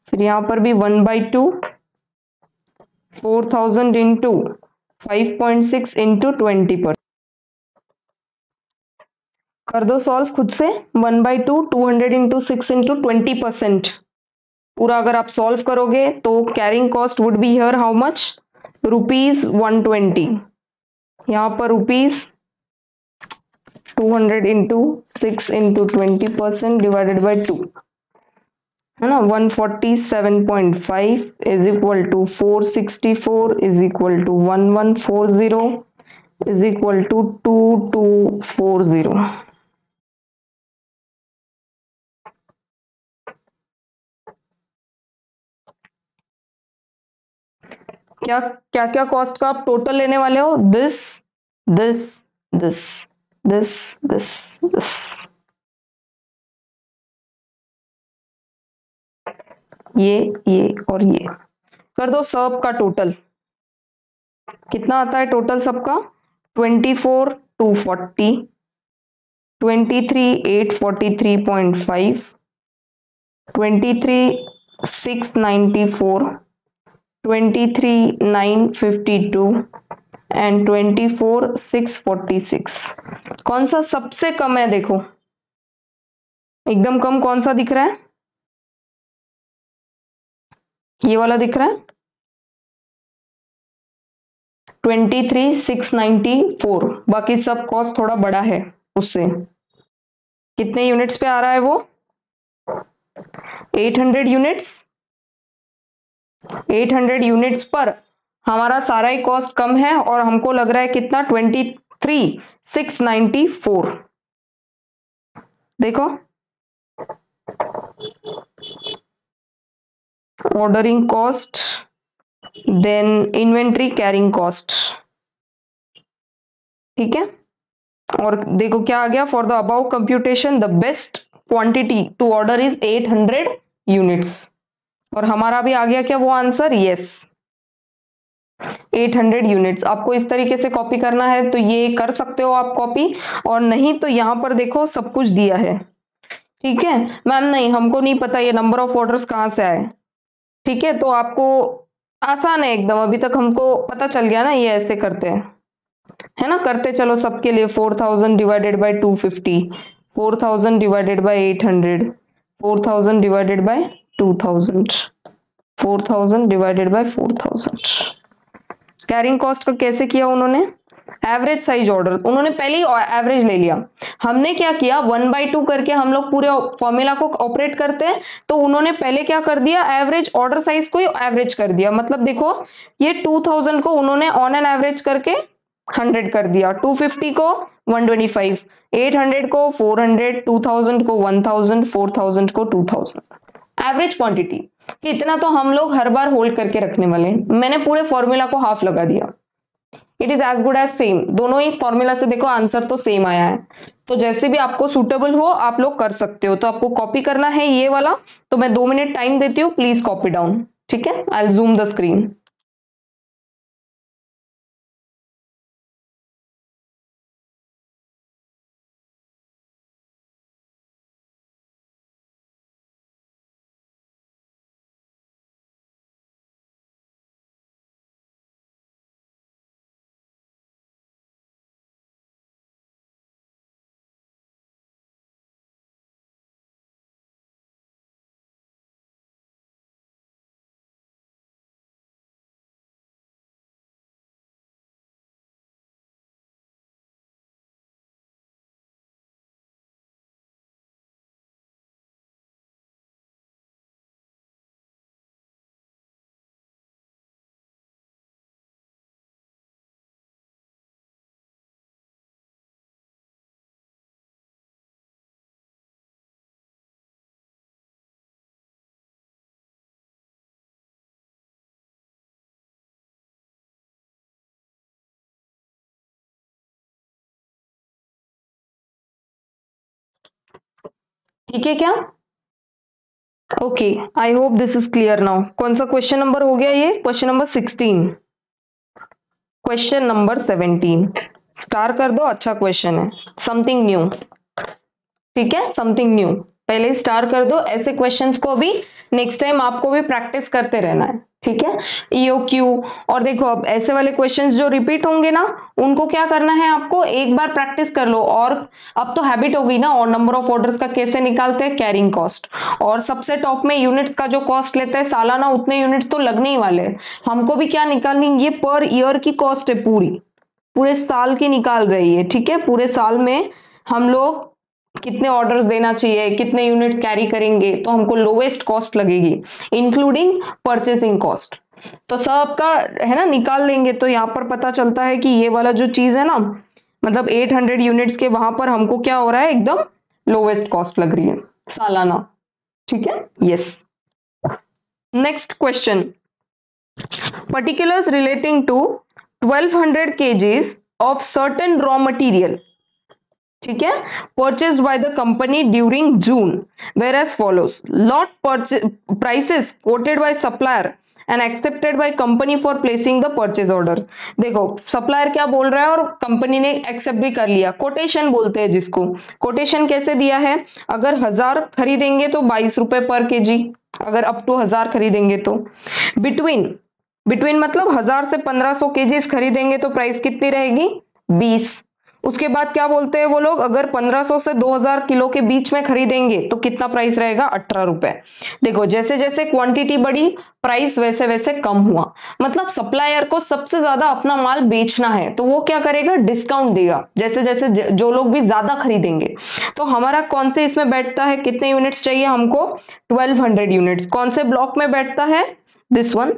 फिर यहां पर भी 1/2 4000 इंटू 5.6 इंटू 20%, कर दो सॉल्व खुद से। 1/2 200 इंटू 6 इंटू 20%, पूरा अगर आप सॉल्व करोगे तो carrying cost would be here how much? ₹120। यहाँ पर ₹200 इंटू 6 इंटू 20% डिवाइडेड बाई 2 है ना, 147.5 is equal to 464 is equal to 1140 is equal to 2240। क्या क्या क्या कॉस्ट का आप टोटल लेने वाले हो? This this this this this this, ये और ये कर दो सब का टोटल। कितना आता है टोटल सबका? 24,240, 23,843.5, 23,694, 23,952 एंड 24,646। कौन सा सबसे कम है? देखो एकदम कम कौन सा दिख रहा है? ये वाला दिख रहा है 23,694। बाकी सब कॉस्ट थोड़ा बड़ा है उससे। कितने यूनिट्स पे आ रहा है वो? 800 यूनिट्स। 800 यूनिट्स पर हमारा सारा ही कॉस्ट कम है और हमको लग रहा है कितना? 23,694। देखो ordering cost, then inventory carrying cost, ठीक है। और देखो क्या आ गया? For the above computation the best quantity to order is 800 units. और हमारा भी आ गया क्या वो आंसर? Yes, 800 units. आपको इस तरीके से कॉपी करना है तो ये कर सकते हो आप कॉपी, और नहीं तो यहां पर देखो सब कुछ दिया है, ठीक है। मैम नहीं, हमको नहीं पता ये नंबर ऑफ ऑर्डर्स कहाँ से आए, ठीक है। तो आपको आसान है एकदम, अभी तक हमको पता चल गया ना ये ऐसे करते हैं, है ना। करते चलो सबके लिए। 4,000 divided by 250, 4,000 divided by 800, 4,000 divided by 2,000, 4,000 divided by 4,000। Carrying cost का कैसे किया उन्होंने? एवरेज साइज ऑर्डर, उन्होंने पहले ही एवरेज ले लिया। हमने क्या किया? 1/2 करके हम लोग पूरे फॉर्मूला को ऑपरेट करते हैं, तो उन्होंने पहले क्या कर दिया? एवरेज ऑर्डर साइज को ही एवरेज कर दिया। मतलब देखो ये 2,000 को उन्होंने ऑन एन एवरेज करके 100 कर दिया, 250 को 125, 800 को 400, 2000 को 1000, 4000 को 2000। एवरेज क्वांटिटी कि इतना तो हम लोग हर बार होल्ड करके रखने वाले। मैंने पूरे फॉर्मूला को हाफ लगा दिया। It is as good as same. दोनों ही फॉर्मूला से देखो आंसर तो सेम आया है। तो जैसे भी आपको सूटेबल हो आप लोग कर सकते हो। तो आपको कॉपी करना है ये वाला, तो मैं 2 मिनट टाइम देती हूँ, प्लीज कॉपी डाउन, ठीक है। I will zoom the screen. ठीक है क्या? Okay, I hope this is clear now. कौन सा क्वेश्चन नंबर हो गया ये? Question number 16। Question number 17 star कर दो, अच्छा क्वेश्चन है, समथिंग न्यू, ठीक है, समथिंग न्यू। पहले स्टार कर दो। ऐसे क्वेश्चंस को भी नेक्स्ट टाइम आपको भी प्रैक्टिस करते रहना है, ठीक है। EOQ, और देखो अब ऐसे वाले क्वेश्चंस जो रिपीट होंगे ना, उनको क्या करना है आपको? एक बार प्रैक्टिस कर लो। और अब तो हैबिट हो गई ना, और नंबर ऑफ ऑर्डर्स का कैसे निकालते हैं? Carrying cost. और सबसे टॉप में यूनिट्स का जो कॉस्ट लेता है सालाना, उतने यूनिट्स तो लगने ही वाले हैं। हमको भी क्या निकालनी? ये पर ईयर की कॉस्ट है, पूरे साल की निकाल रही है, ठीक है। पूरे साल में हम लोग कितने ऑर्डर्स देना चाहिए, कितने यूनिट्स कैरी करेंगे, तो हमको लोवेस्ट कॉस्ट लगेगी, इंक्लूडिंग परचेसिंग कॉस्ट। तो सबका है ना निकाल लेंगे, तो यहाँ पर पता चलता है कि ये वाला जो चीज है ना, मतलब 800 यूनिट्स के वहां पर हमको क्या हो रहा है? एकदम लोवेस्ट कॉस्ट लग रही है सालाना, ठीक है। Yes, next question. particulars relating to 1200 kgs of certain raw material, ठीक है, purchased by the company during June, whereas follows: lot prices quoted by supplier and accepted by company for placing the purchase order। देखो supplier क्या बोल रहा है और company ने accept भी कर लिया, कोटेशन बोलते हैं जिसको। कोटेशन कैसे दिया है, अगर 1000 खरीदेंगे तो 22 रुपए पर केजी, अगर अप टू 1000 खरीदेंगे तो। बिटवीन मतलब 1000 से 1500 केजीज खरीदेंगे तो प्राइस कितनी रहेगी, 20। उसके बाद क्या बोलते हैं वो लोग, अगर 1500 से 2000 किलो के बीच में खरीदेंगे तो कितना प्राइस रहेगा, 18 रुपए। देखो जैसे जैसे क्वांटिटी बढ़ी प्राइस वैसे वैसे कम हुआ, मतलब सप्लायर को सबसे ज्यादा अपना माल बेचना है तो वो क्या करेगा, डिस्काउंट देगा जैसे जैसे जो लोग भी ज्यादा खरीदेंगे। तो हमारा कौन से इसमें बैठता है, कितने यूनिट्स चाहिए हमको, 1200 यूनिट्स। कौन से ब्लॉक में बैठता है, दिस वन।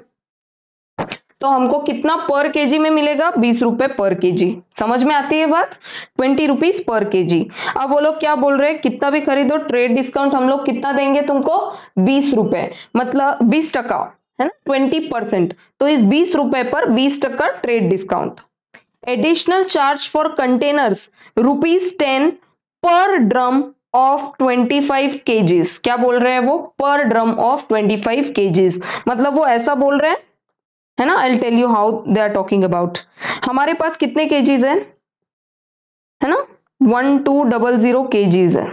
तो हमको कितना पर केजी में मिलेगा, 20 रुपए पर केजी। समझ में आती है बात, 20 रुपीज पर केजी। अब वो लोग क्या बोल रहे हैं, कितना भी खरीदो ट्रेड डिस्काउंट हम लोग कितना देंगे तुमको, 20 रुपए, मतलब 20% है ना, 20%। तो इस 20 रुपए पर 20% trade discount. Additional charge for containers ₹10 पर ड्रम ऑफ 25 केजीज। क्या बोल रहे हैं वो, पर ड्रम ऑफ 25 केजीज, मतलब वो ऐसा बोल रहे हैं, है ना। I tell you how they are talking about. हमारे पास कितने केजीज है ना, 1200 केजीज है,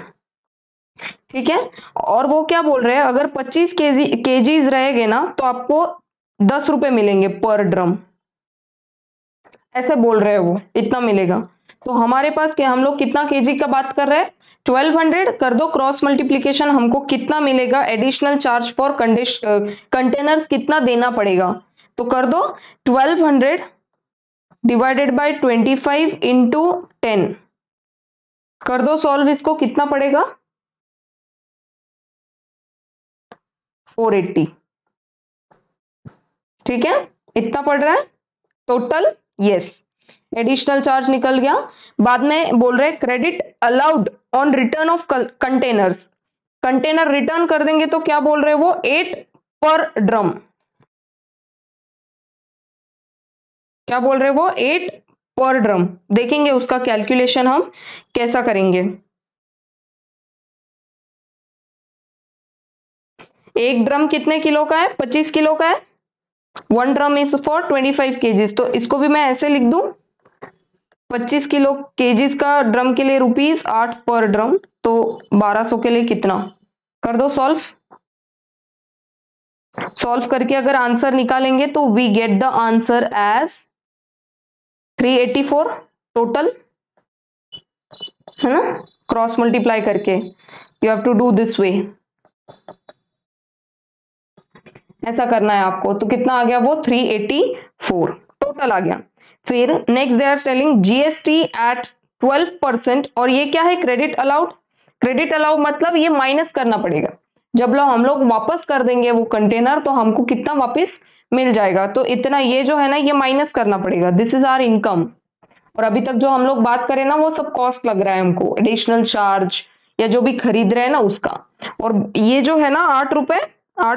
ठीक है। और वो क्या बोल रहे हैं, अगर 25 केजीज रहेंगे ना तो आपको 10 रुपए मिलेंगे पर ड्रम, ऐसे बोल रहे हैं वो, इतना मिलेगा। तो हमारे पास क्या, हम लोग कितना केजी का बात कर रहे हैं, 1200 कर दो क्रॉस मल्टीप्लीकेशन, हमको कितना मिलेगा, एडिशनल चार्ज फॉर कंटेनर्स कितना देना पड़ेगा, तो कर दो 1200 डिवाइडेड बाय 25 इंटू 10, कर दो सॉल्व इसको, कितना पड़ेगा, 480, ठीक है, इतना पड़ रहा है टोटल, यस। एडिशनल चार्ज निकल गया। बाद में बोल रहे credit allowed on return of containers, container return कर देंगे तो क्या बोल रहे वो, 8 पर ड्रम, क्या बोल रहे वो, 8 पर ड्रम। देखेंगे उसका कैलकुलेशन हम कैसा करेंगे। एक ड्रम कितने किलो का है, 25 किलो का है, 1 ड्रम इज फॉर 25 केजीज। तो इसको भी मैं ऐसे लिख दूं, 25 किलो केजीज का ड्रम के लिए ₹8 पर ड्रम, तो 1200 के लिए कितना, कर दो सॉल्व। सॉल्व करके अगर आंसर निकालेंगे तो we get the answer as 384 total, है ना, क्रॉस मल्टीप्लाई करके। You have to do this way, ऐसा करना है आपको। तो कितना आ गया वो, 384 टोटल आ गया। फिर next they are telling GST at 12%, और ये क्या है, क्रेडिट अलाउड। क्रेडिट अलाउड मतलब ये माइनस करना पड़ेगा, जब हम लोग वापस कर देंगे वो कंटेनर तो हमको कितना वापस मिल जाएगा, तो इतना ये जो है ना ये माइनस करना पड़ेगा, दिस इज आवर इनकम। और अभी तक जो हम लोग बात करें ना वो सब कॉस्ट लग रहा है हमको, एडिशनल चार्ज या जो भी खरीद रहे हैं ना उसका। और ये जो है ना 8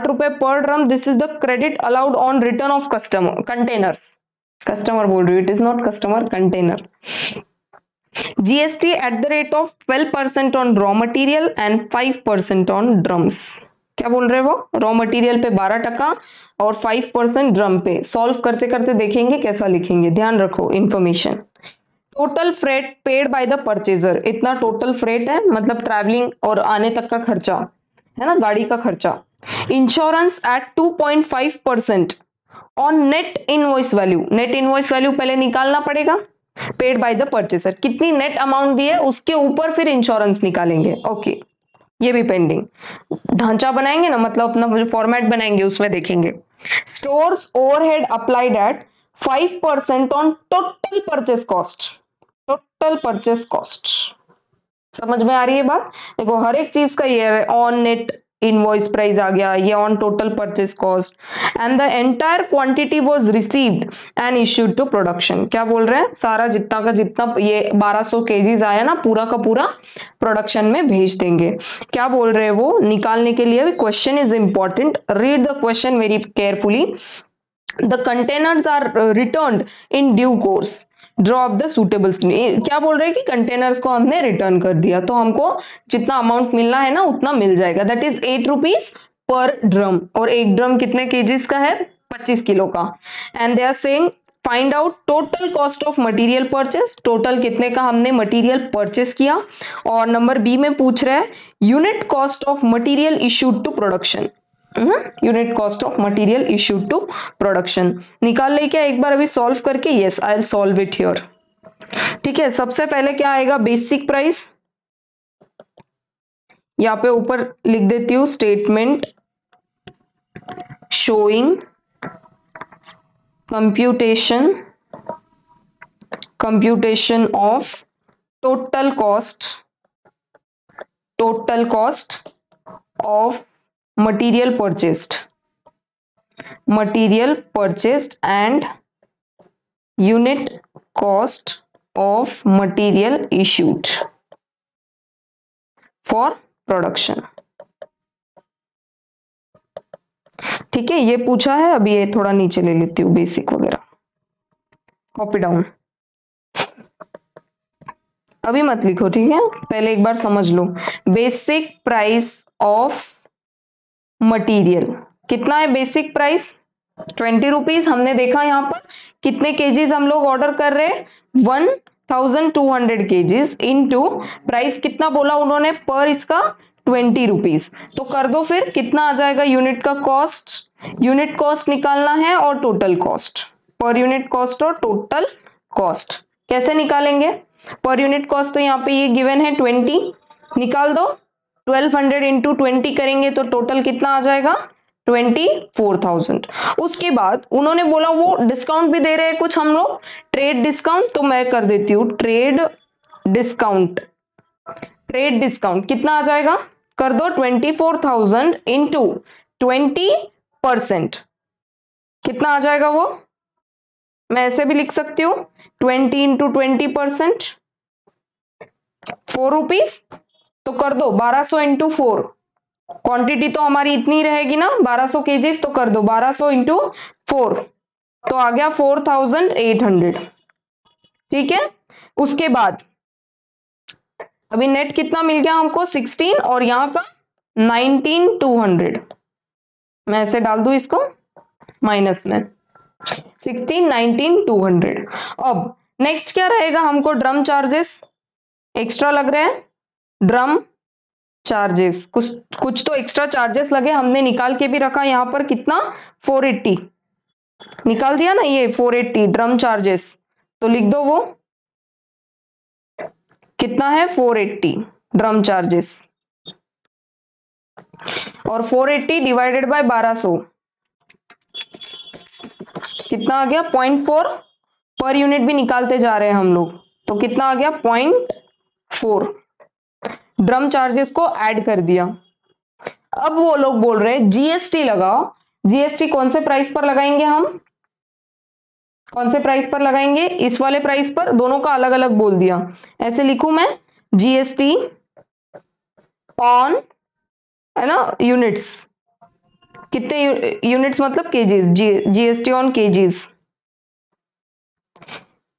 रुपए पर drum, this is the credit allowed on return of customer containers, customer बोल रही हूँ, it is not customer, container. GST at the rate of 12% on raw material and 5% on drums. क्या बोल रहे वो, रॉ मटेरियल पे 12% और 5% ड्रम पे। सॉल्व करते करते देखेंगे कैसा लिखेंगे, ध्यान रखो information. Total freight paid by the purchaser, इतना टोटल फ्रेट है, मतलब ट्रैवलिंग और आने तक का खर्चा है ना, गाड़ी का खर्चा। Insurance at 2.5% on net invoice value, net invoice value पहले निकालना पड़ेगा, पेड बाय द परचेजर, कितनी नेट अमाउंट दी है उसके ऊपर फिर इंश्योरेंस निकालेंगे। ओके, ये भी पेंडिंग, ढांचा बनाएंगे ना, मतलब अपना फॉर्मेट बनाएंगे उसमें देखेंगे। Stores overhead applied at 5% on total purchase cost, total purchase cost. समझ में आ रही है बात, देखो हर एक चीज का ये ऑन नेट इनवॉइस प्राइस आ गया, ये on total purchase cost, and the entire quantity was received and issued to production. क्या बोल रहे हैं, सारा जितना का जितना ये 1200 केजीज आया ना पूरा का पूरा प्रोडक्शन में भेज देंगे। क्या बोल रहे हैं वो, निकालने के लिए question is important, read the question very carefully. The containers are returned in due course, draw off the suitable. क्या बोल रहे हैं कि कंटेनर्स को हमने रिटर्न कर दिया तो हमको जितना अमाउंट मिलना है ना उतना मिल जाएगा, that is 8 rupees per drum. और एक ड्रम कितने केजीज का है? 25 किलो का। And they are saying find out total cost of material purchase, total कितने का हमने मटेरियल परचेस किया। और नंबर बी में पूछ रहा है unit cost of material issued to production, unit cost of material issued to production. निकाल ले क्या एक बार अभी सॉल्व करके? Yes, I will solve it here. ठीक है, सबसे पहले क्या आएगा? बेसिक प्राइस, यहां पे ऊपर लिख देती हूं statement showing computation of total cost of material purchased and unit cost of material issued for production। ठीक है, ये पूछा है। अभी ये थोड़ा नीचे ले लेती हूँ, बेसिक वगैरह कॉपी डाउन। अभी मत लिखो, ठीक है, पहले एक बार समझ लो। बेसिक प्राइस ऑफ मटीरियल कितना है? Basic price 20 rupees. हमने देखा यहाँ पर कितने केजीज हम लोग ऑर्डर कर रहे हैं? 1200 केजीज इनटू प्राइस कितना बोला उन्होंने पर इसका? 20 रुपीज। तो कर दो फिर, कितना आ जाएगा यूनिट का कॉस्ट? यूनिट कॉस्ट निकालना है और total cost, per unit cost और टोटल कॉस्ट। कैसे निकालेंगे? पर यूनिट कॉस्ट तो यहाँ पे ये गिवन है 20, निकाल दो। 1200 इंटू 20 करेंगे तो टोटल कितना आ जाएगा? 24,000। उसके बाद उन्होंने बोला वो डिस्काउंट भी दे रहे हैं कुछ हम लोग, ट्रेड डिस्काउंट। तो मैं कर देती हूँ ट्रेड डिस्काउंट। ट्रेड डिस्काउंट कितना आ जाएगा? कर दो 24,000 इंटू 20%, कितना आ जाएगा वो? मैं ऐसे भी लिख सकती हूँ 20 इंटू 20%, 4 रुपीज। तो कर दो 1200 इंटू 4, क्वांटिटी तो हमारी इतनी रहेगी ना 1200 केजीज, तो कर दो 1200 इंटू 4, तो आ गया 4800। ठीक है, उसके बाद अभी नेट कितना मिल गया हमको? 16 और यहाँ का 19,200। मैं ऐसे डाल दूं इसको माइनस में, 16, 19,200। अब नेक्स्ट क्या रहेगा हमको? ड्रम चार्जेस एक्स्ट्रा लग रहे हैं। ड्रम चार्जेस कुछ तो एक्स्ट्रा चार्जेस लगे, हमने निकाल के भी रखा यहाँ पर। कितना? 480 निकाल दिया ना, ये 480 ड्रम चार्जेस। तो लिख दो वो कितना है? 480 ड्रम चार्जेस। और 480 डिवाइडेड बाय 1200 कितना आ गया? 0.4। पर यूनिट भी निकालते जा रहे हैं हम लोग, तो कितना आ गया? 0.4। ड्रम चार्जेस को ऐड कर दिया। अब वो लोग बोल रहे हैं जीएसटी लगाओ। जीएसटी कौन से प्राइस पर लगाएंगे हम? कौन से प्राइस पर लगाएंगे? इस वाले प्राइस पर। दोनों का अलग अलग बोल दिया। ऐसे लिखूं मैं, जीएसटी ऑन, है ना, यूनिट्स। कितने यूनिट्स मतलब केजीज, जीएसटी ऑन केजीज।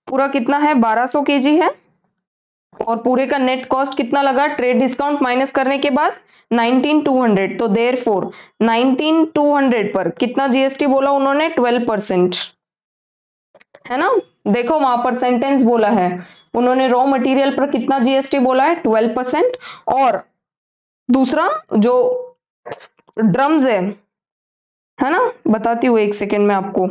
पूरा कितना है? 1200 केजी है। और पूरे का नेट कॉस्ट कितना लगा ट्रेड डिस्काउंट माइनस करने के बाद? 19,200। तो देयरफॉर 19,200 पर कितना जीएसटी बोला उन्होंने? 12%, है ना। देखो वहां पर सेंटेंस बोला है उन्होंने, रॉ मटेरियल पर कितना जीएसटी बोला है? 12%। और दूसरा जो ड्रम्स है ना, बताती हूँ एक सेकेंड में आपको।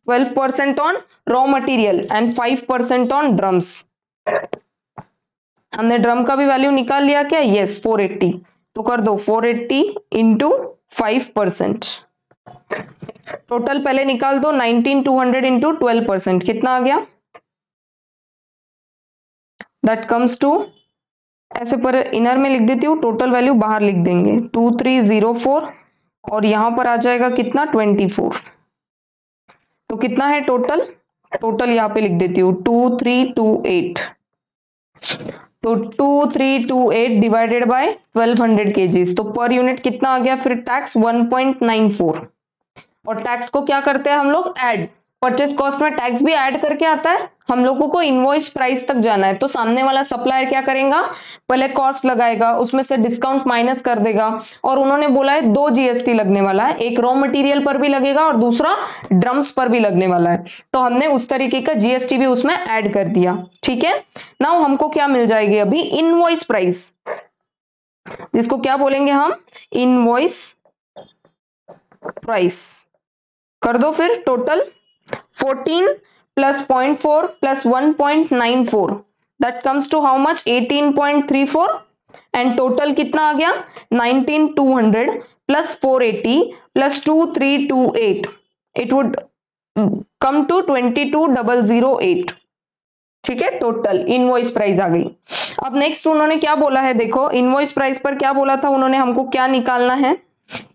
12% on raw material and 5% on drums. हमने ड्रम का भी वैल्यू निकाल लिया क्या? यस, 480। तो कर दो 480 इंटू 5%। टोटल पहले निकाल दो 19,200 इंटू 12%, कितना आ गया? दैट कम्स टू, ऐसे पर इनर में लिख देती हूँ, टोटल वैल्यू बाहर लिख देंगे 2304। और यहां पर आ जाएगा कितना? 24। तो कितना है टोटल? टोटल यहाँ पे लिख देती हूँ 2328। तो 2328 डिवाइडेड बाय 1200 केजीज। तो पर यूनिट कितना आ गया फिर टैक्स? 1.94। और टैक्स को क्या करते हैं हम लोग, ऐड। परचेस कॉस्ट में टैक्स भी ऐड करके आता है। हम लोगों को इनवॉइस प्राइस तक जाना है, तो सामने वाला सप्लायर क्या करेगा, पहले कॉस्ट लगाएगा, उसमें से डिस्काउंट माइनस कर देगा। और उन्होंने बोला है 2 जीएसटी लगने वाला है, एक रॉ मटेरियल पर भी लगेगा और दूसरा ड्रम्स पर भी लगने वाला है। तो हमने उस तरीके का जीएसटी भी उसमें ऐड कर दिया। ठीक है, नाउ हमको क्या मिल जाएगी अभी, इनवॉइस प्राइस, जिसको क्या बोलेंगे हम, इनवॉइस प्राइस। कर दो फिर total 14 plus 0.4 plus 1.94 that comes to how much, 18.34 and total कितना आ गया 19,200 plus 480 plus 2,328 it would come to 22,008। ठीक है, टोटल इनवॉइस प्राइस आ गई। अब नेक्स्ट उन्होंने क्या बोला है, देखो इनवॉइस प्राइस पर क्या बोला था उन्होंने, हमको क्या निकालना है,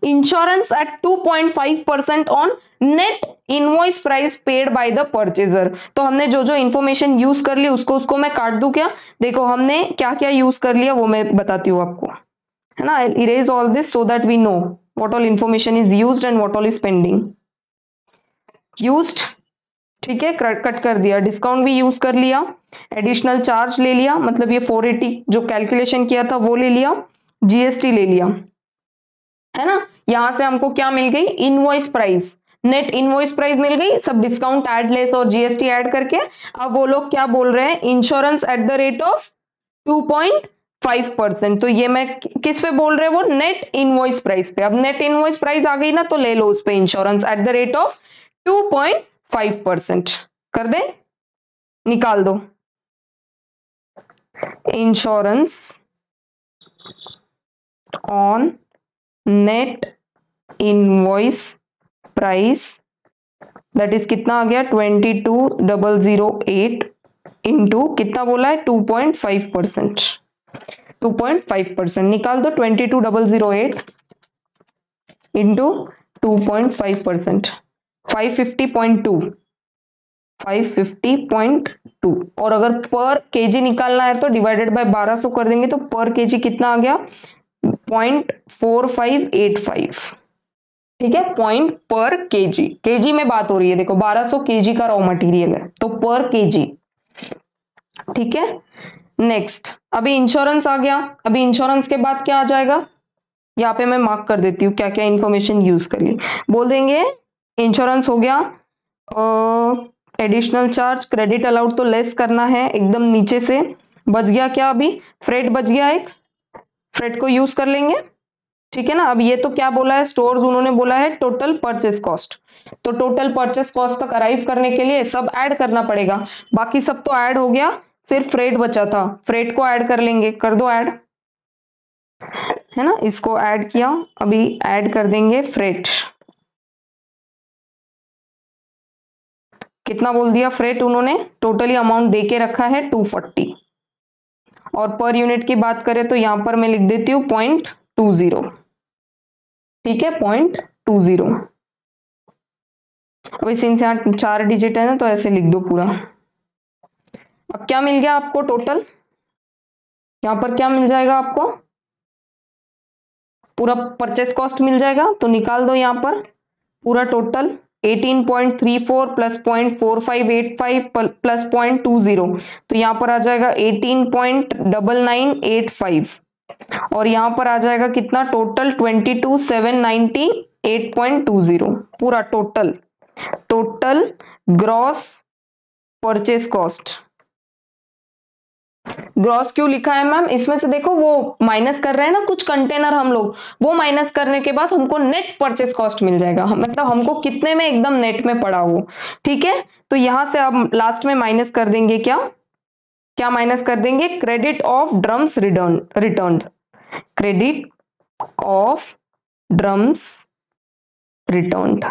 insurance at 2.5% on net invoice price paid by the purchaser. तो हमने जो जो इंफॉर्मेशन यूज कर ली उसको मैं काट दूं क्या, देखो हमने क्या क्या यूज कर लिया वो मैं बताती हूँ आपको, है ना। Erase all this so that we know what all information is used and what all is pending. Used, ठीक है, कट कर दिया, डिस्काउंट भी यूज कर लिया, एडिशनल चार्ज ले लिया, मतलब ये 480 जो कैलकुलेशन किया था वो ले लिया, जीएसटी ले लिया, है ना। यहां से हमको क्या मिल गई, invoice price, net invoice price मिल गई, सब डिस्काउंट ऐड लेस और जीएसटी ऐड करके। अब वो लोग क्या बोल रहे हैं, insurance at the rate of 2.5%। तो ये मैं किस पे बोल रहे हैं, वो नेट इनवॉइस प्राइस पे। अब नेट इनवॉइस प्राइस आ गई ना, तो ले लो उस पे insurance at the rate of 2.5%। कर दे, निकाल दो, insurance on net invoice price that is कितना आ गया 22,008 इंटू कितना बोला है 2.5%। 2.5% निकाल दो, 22,008 इंटू 2.5%, 550.2, 550.2। और अगर पर केजी निकालना है तो डिवाइडेड बाय 1200 कर देंगे, तो पर केजी कितना आ गया 0.4585। ठीक है, पॉइंट पर केजी, केजी में बात हो रही है, देखो 1200 केजी का रॉ मटेरियल है तो पर केजी। ठीक है, नेक्स्ट अभी इंश्योरेंस आ गया। अभी इंश्योरेंस के बाद क्या आ जाएगा, यहाँ पे मैं मार्क कर देती हूँ क्या क्या इंफॉर्मेशन यूज कर ली। बोल देंगे इंश्योरेंस हो गया, एडिशनल चार्ज, क्रेडिट अलाउड तो लेस करना है एकदम नीचे से। बच गया क्या, अभी फ्रेट बच गया, एक फ्रेट को यूज कर लेंगे। ठीक है ना, अब ये तो क्या बोला है, स्टोर्स उन्होंने बोला है टोटल परचेस कॉस्ट, तो टोटल परचेस कॉस्ट तक अराइव करने के लिए सब ऐड करना पड़ेगा। बाकी सब तो ऐड हो गया, सिर्फ फ्रेट बचा था, फ्रेट को ऐड कर लेंगे, कर दो ऐड, है ना, इसको ऐड किया, अभी ऐड कर देंगे फ्रेट। कितना बोल दिया फ्रेट उन्होंने, टोटली अमाउंट दे के रखा है 240। और पर यूनिट की बात करें तो यहां पर मैं लिख देती हूँ 0.20। ठीक है, 0.20। अभी सिंस यहाँ 4 डिजिट है ना तो ऐसे लिख दो पूरा। अब क्या मिल गया आपको टोटल, यहाँ पर क्या मिल जाएगा आपको, पूरा परचेस कॉस्ट मिल जाएगा, तो निकाल दो यहाँ पर पूरा टोटल 18.34 प्लस 0.4585 प्लस 0.20, तो यहाँ पर आ जाएगा 18.9985 और यहाँ पर आ जाएगा कितना टोटल 22,798.20। पूरा total gross purchase cost. Gross क्यों लिखा है मैम, इसमें से देखो वो माइनस कर रहे हैं ना कुछ कंटेनर हम लोग, वो माइनस करने के बाद हमको नेट परचेस कॉस्ट मिल जाएगा, मतलब हमको कितने में एकदम नेट में पड़ा वो। ठीक है, तो यहां से अब लास्ट में माइनस कर देंगे, क्या माइनस कर देंगे, credit of drums returned, credit of drums returned.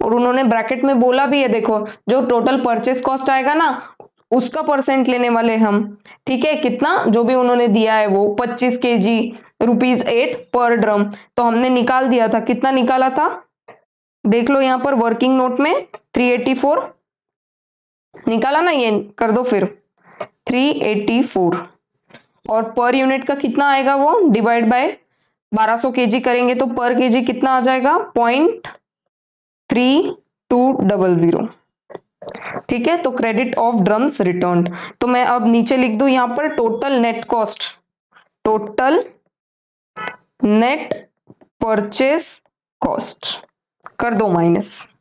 और उन्होंने ब्रैकेट में बोला भी है, देखो जो टोटल परचेस कॉस्ट आएगा ना उसका परसेंट लेने वाले हम। ठीक है, कितना जो भी उन्होंने दिया है वो 25 kg ₹8 पर ड्रम, तो हमने निकाल दिया था, कितना निकाला था देख लो यहाँ पर वर्किंग नोट में 384 निकाला ना, ये कर दो फिर 384। और पर यूनिट का कितना आएगा वो डिवाइड बाय 1200 केजी करेंगे तो पर केजी कितना आ जाएगा 0.3200। ठीक है, तो क्रेडिट ऑफ ड्रम्स रिटर्न्ड। तो मैं अब नीचे लिख दूं यहां पर total net cost, total net purchase cost कर दो माइनस,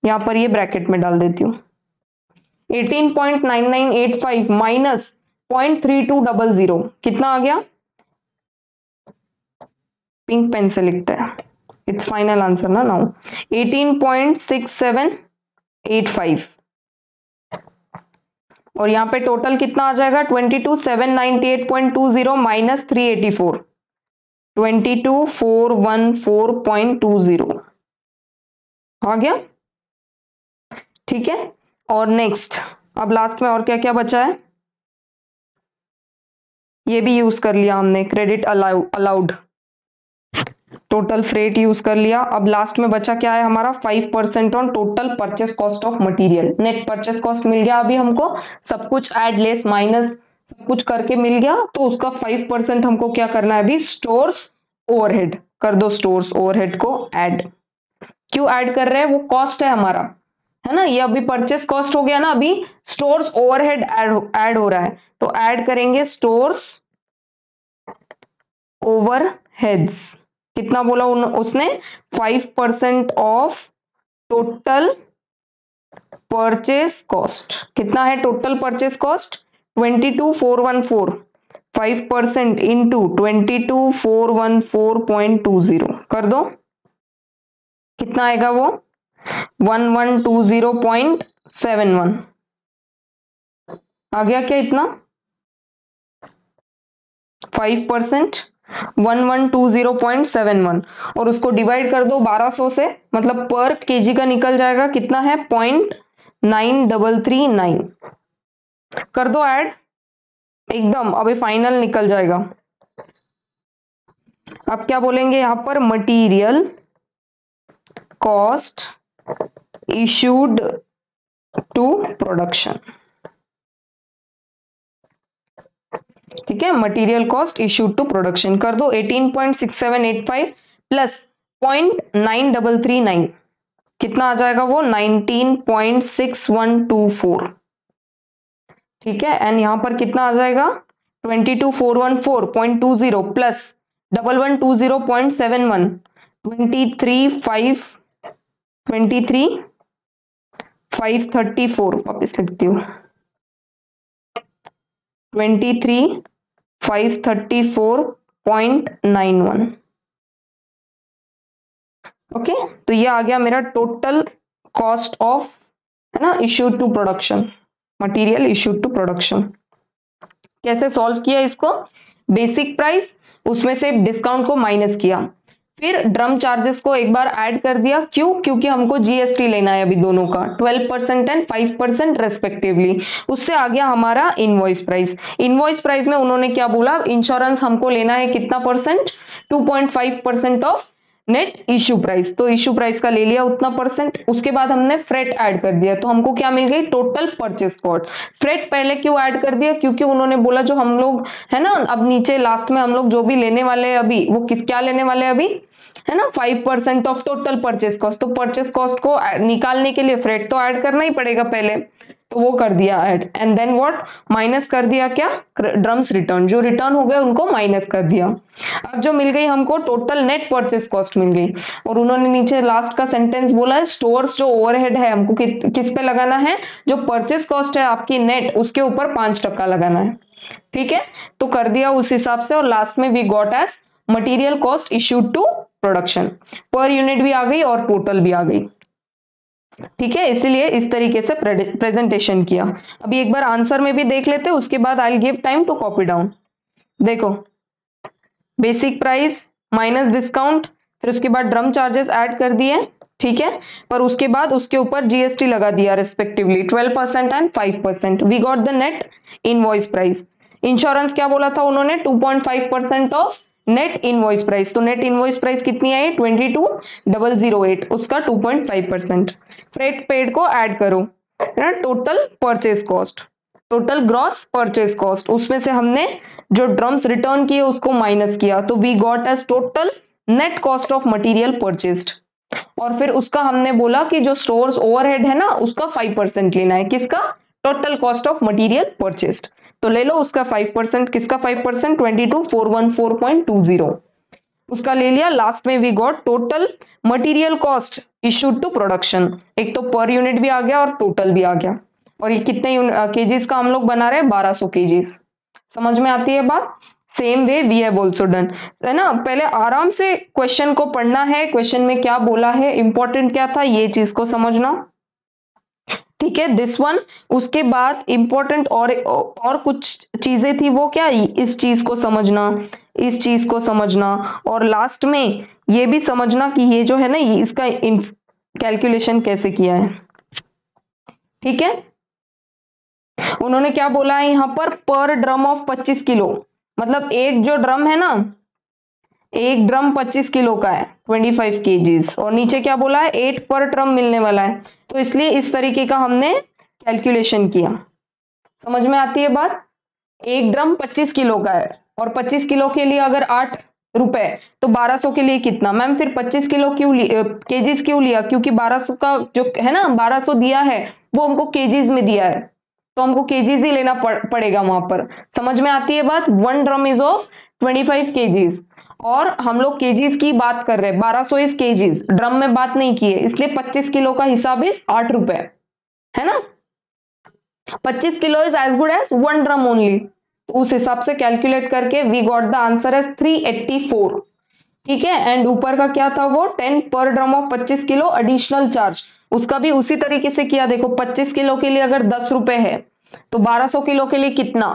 यहां पर ये ब्रैकेट में डाल देती हूं 18.9985 माइनस 0.3200 कितना आ गया, पिंक पेन से लिखते हैं, इट्स फाइनल आंसर ना नाउ 18.6785 और यहाँ पे टोटल कितना आ जाएगा 22,798.20 माइनस 384 22,414.20 आ गया। ठीक है, और नेक्स्ट अब लास्ट में और क्या क्या बचा है, ये भी यूज कर लिया हमने, credit allowed, total freight use कर लिया। अब लास्ट में बचा क्या है हमारा 5% on total purchase cost of material. Net purchase cost मिल गया अभी हमको, सब कुछ ऐड लेस माइनस सब कुछ करके मिल गया, तो उसका 5% हमको क्या करना है अभी, स्टोर्स ओवरहेड कर दो, स्टोर्स ओवरहेड को ऐड। क्यों ऐड कर रहे हैं, वो कॉस्ट है हमारा, है ना, ये अभी परचेस कॉस्ट हो गया ना, अभी स्टोर्स ओवरहेड ऐड हो रहा है, तो ऐड करेंगे स्टोर्स ओवरहेड्स। कितना बोला उसने 5% ऑफ टोटल परचेस कॉस्ट। कितना है टोटल परचेस कॉस्ट 22,414, 5% इंटू 22,414.20 कर दो, कितना आएगा वो 1120.71 आ गया क्या, इतना 5% 1120.71 और उसको डिवाइड कर दो 1200 से, मतलब पर केजी का निकल जाएगा कितना है 0.9339 कर दो ऐड एकदम, अभी फाइनल निकल जाएगा। अब क्या बोलेंगे यहां पर, material cost issued to production. ठीक है, material cost issued to production कर दो 18.6785 प्लस 0.9339 कितना आ जाएगा वो 19.6124। ठीक है, एंड यहां पर कितना आ जाएगा 22,414.20 प्लस 1120.71 23,534 वापस लिखती हूँ 23,534.91। ओके, तो ये आ गया मेरा टोटल कॉस्ट ऑफ, है ना, issued to production, material issued to production. कैसे सॉल्व किया इसको, बेसिक प्राइस उसमें से डिस्काउंट को माइनस किया, फिर ड्रम चार्जेस को एक बार ऐड कर दिया, क्यों, क्योंकि हमको जीएसटी लेना है अभी दोनों का 12% एंड 5% रेस्पेक्टिवली। उससे आ गया हमारा इनवॉइस प्राइस। इनवॉइस प्राइस में उन्होंने क्या बोला, इंश्योरेंस हमको लेना है कितना percent 2.5% of net issue price, तो इश्यू प्राइस का ले लिया उतना परसेंट। उसके बाद हमने फ्रेट ऐड कर दिया, तो हमको क्या मिल गई टोटल परचेस कॉस्ट। फ्रेट पहले क्यों ऐड कर दिया, क्योंकि उन्होंने बोला जो हम लोग, है ना, अब नीचे लास्ट में हम लोग जो भी लेने वाले हैं अभी, वो क्या लेने वाले हैं अभी, है ना, 5% ऑफ टोटल परचेस कॉस्ट। तो परचेस कॉस्ट को निकालने के लिए फ्रेट तो ऐड करना ही पड़ेगा पहले, तो वो कर दिया add, and then what, minus कर दिया क्या, ड्रम्स रिटर्न, जो रिटर्न हो गए उनको माइनस कर दिया। अब जो मिल गई हमको टोटल नेट परचेस कॉस्ट मिल गई, और उन्होंने नीचे लास्ट का सेंटेंस बोला है स्टोर्स जो ओवरहेड है हमको किस पे लगाना है, जो परचेस कॉस्ट है आपकी नेट उसके ऊपर 5% लगाना है। ठीक है, तो कर दिया उस हिसाब से, और लास्ट में we got as material cost issued to production, per unit भी आ गई और टोटल भी आ गई। ठीक है, इसीलिए इस तरीके से प्रेजेंटेशन किया। अभी एक बार आंसर में भी देख लेते हैं, उसके बाद I will give time to copy down. देखो, बेसिक प्राइस माइनस डिस्काउंट, फिर उसके बाद ड्रम चार्जेस ऐड कर दिए, ठीक है, पर उसके बाद उसके ऊपर जीएसटी लगा दिया respectively 12% and 5%। We got the net invoice price. Insurance क्या बोला था उन्होंने 2.5% ऑफ नेट इनवॉइस प्राइस, तो नेट इनवॉइस प्राइस कितनी आई 22,008, उसका 2.5%। फ्रेट पेड को ऐड करो, है ना, total purchase cost, total gross purchase cost, उसमें से हमने जो ड्रम्स रिटर्न किए उसको माइनस किया, तो we got as total net cost of material purchased. और फिर उसका हमने बोला कि जो स्टोर्स ओवरहेड है ना उसका 5% लेना है, किसका? Total cost of material purchased. तो ले लो उसका 5%, किसका 5%? 22,414.20 उसका ले लिया। लास्ट में we got total material cost issued to production, एक तो पर यूनिट भी आ गया और टोटल भी आ गया। और ये कितने केजीज का हम लोग बना रहे हैं? 1200 केजीज। समझ में आती है बात? Same way we have also done, है ना। पहले आराम से क्वेश्चन को पढ़ना है, क्वेश्चन में क्या बोला है, इंपॉर्टेंट क्या था, ये चीज को समझना, ठीक है। दिस वन, उसके बाद इंपॉर्टेंट और कुछ चीजें थी, वो क्या? इस चीज को समझना, इस चीज को समझना, और लास्ट में ये भी समझना कि ये जो है ना इसका कैलकुलेशन कैसे किया है, ठीक है। उन्होंने क्या बोला है यहाँ पर ड्रम ऑफ 25 किलो, मतलब एक जो ड्रम है ना, एक ड्रम 25 किलो का है, 25 केजीज, और नीचे क्या बोला है? 8 पर ड्रम मिलने वाला है, तो इसलिए इस तरीके का हमने कैलकुलेशन किया। समझ में आती है बात? एक ड्रम 25 किलो का है, और 25 किलो के लिए अगर 8 रुपए, तो 1200 के लिए कितना? मैम फिर 25 किलो क्यों केजीज क्यों लिया? क्योंकि 1200 का जो है ना 1200 दिया है वो हमको केजीज में दिया है, तो हमको केजीज ही लेना पड़ेगा वहां पर। समझ में आती है बात? One drum is of 25 KGs, और हम लोग केजीज की बात कर रहे हैं, 1200 इज केजीज, ड्रम में बात नहीं की है, इसलिए 25 किलो का हिसाब इज 8 रुपए, है ना। 25 kilo is as good as one drum only, तो उस हिसाब से कैलकुलेट करके we got the answer as 384, ठीक है। एंड ऊपर का क्या था? वो 10 पर drum of 25 kilo additional charge, उसका भी उसी तरीके से किया। देखो 25 किलो के लिए अगर 10 रुपए है, तो 1200 किलो के लिए कितना?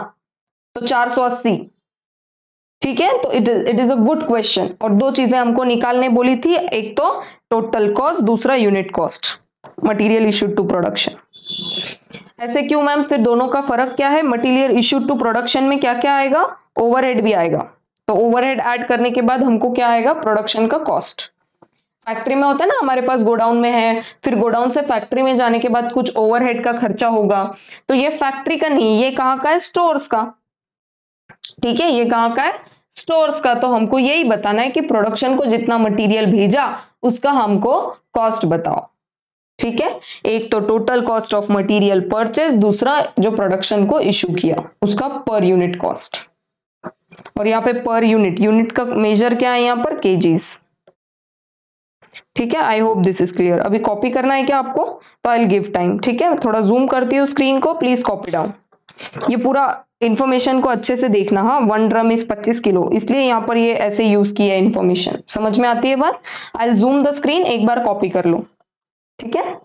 तो 480, ठीक है। तो it is a good question, और दो चीजें हमको निकालने बोली थी, एक तो टोटल कॉस्ट, दूसरा unit cost, material issued to production. ऐसे क्यों मैम? फिर दोनों का फर्क क्या है? मटेरियल इश्यूड टू प्रोडक्शन में क्या क्या आएगा? ओवरहेड भी आएगा, तो ओवरहेड ऐड करने के बाद हमको क्या आएगा? प्रोडक्शन का कॉस्ट। फैक्ट्री में होता है ना, हमारे पास गोडाउन में है, फिर गोडाउन से फैक्ट्री में जाने के बाद कुछ ओवरहेड का खर्चा होगा, तो ये फैक्ट्री का नहीं, ये कहाँ का है? स्टोर्स का, ठीक है। ये कहाँ का है? स्टोर्स का। तो हमको यही बताना है कि प्रोडक्शन को जितना मटेरियल भेजा उसका हमको कॉस्ट बताओ, ठीक है। एक तो total cost of material purchase, दूसरा जो प्रोडक्शन को इशू किया उसका पर यूनिट कॉस्ट। और यहाँ पे पर यूनिट, यूनिट का मेजर क्या है यहाँ पर? केजीज, ठीक है। आई होप दिस इज क्लियर। अभी कॉपी करना है क्या आपको? तो आई विल गिव टाइम, ठीक है। थोड़ा जूम करती हूँ स्क्रीन को, प्लीज कॉपी डाउन। ये पूरा इंफॉर्मेशन को अच्छे से देखना, हाँ। वन ड्रम इज 25 किलो, इसलिए यहाँ पर ये ऐसे यूज किया है इंफॉर्मेशन। समझ में आती है बात? I will zoom the screen, एक बार कॉपी कर लो, ठीक है।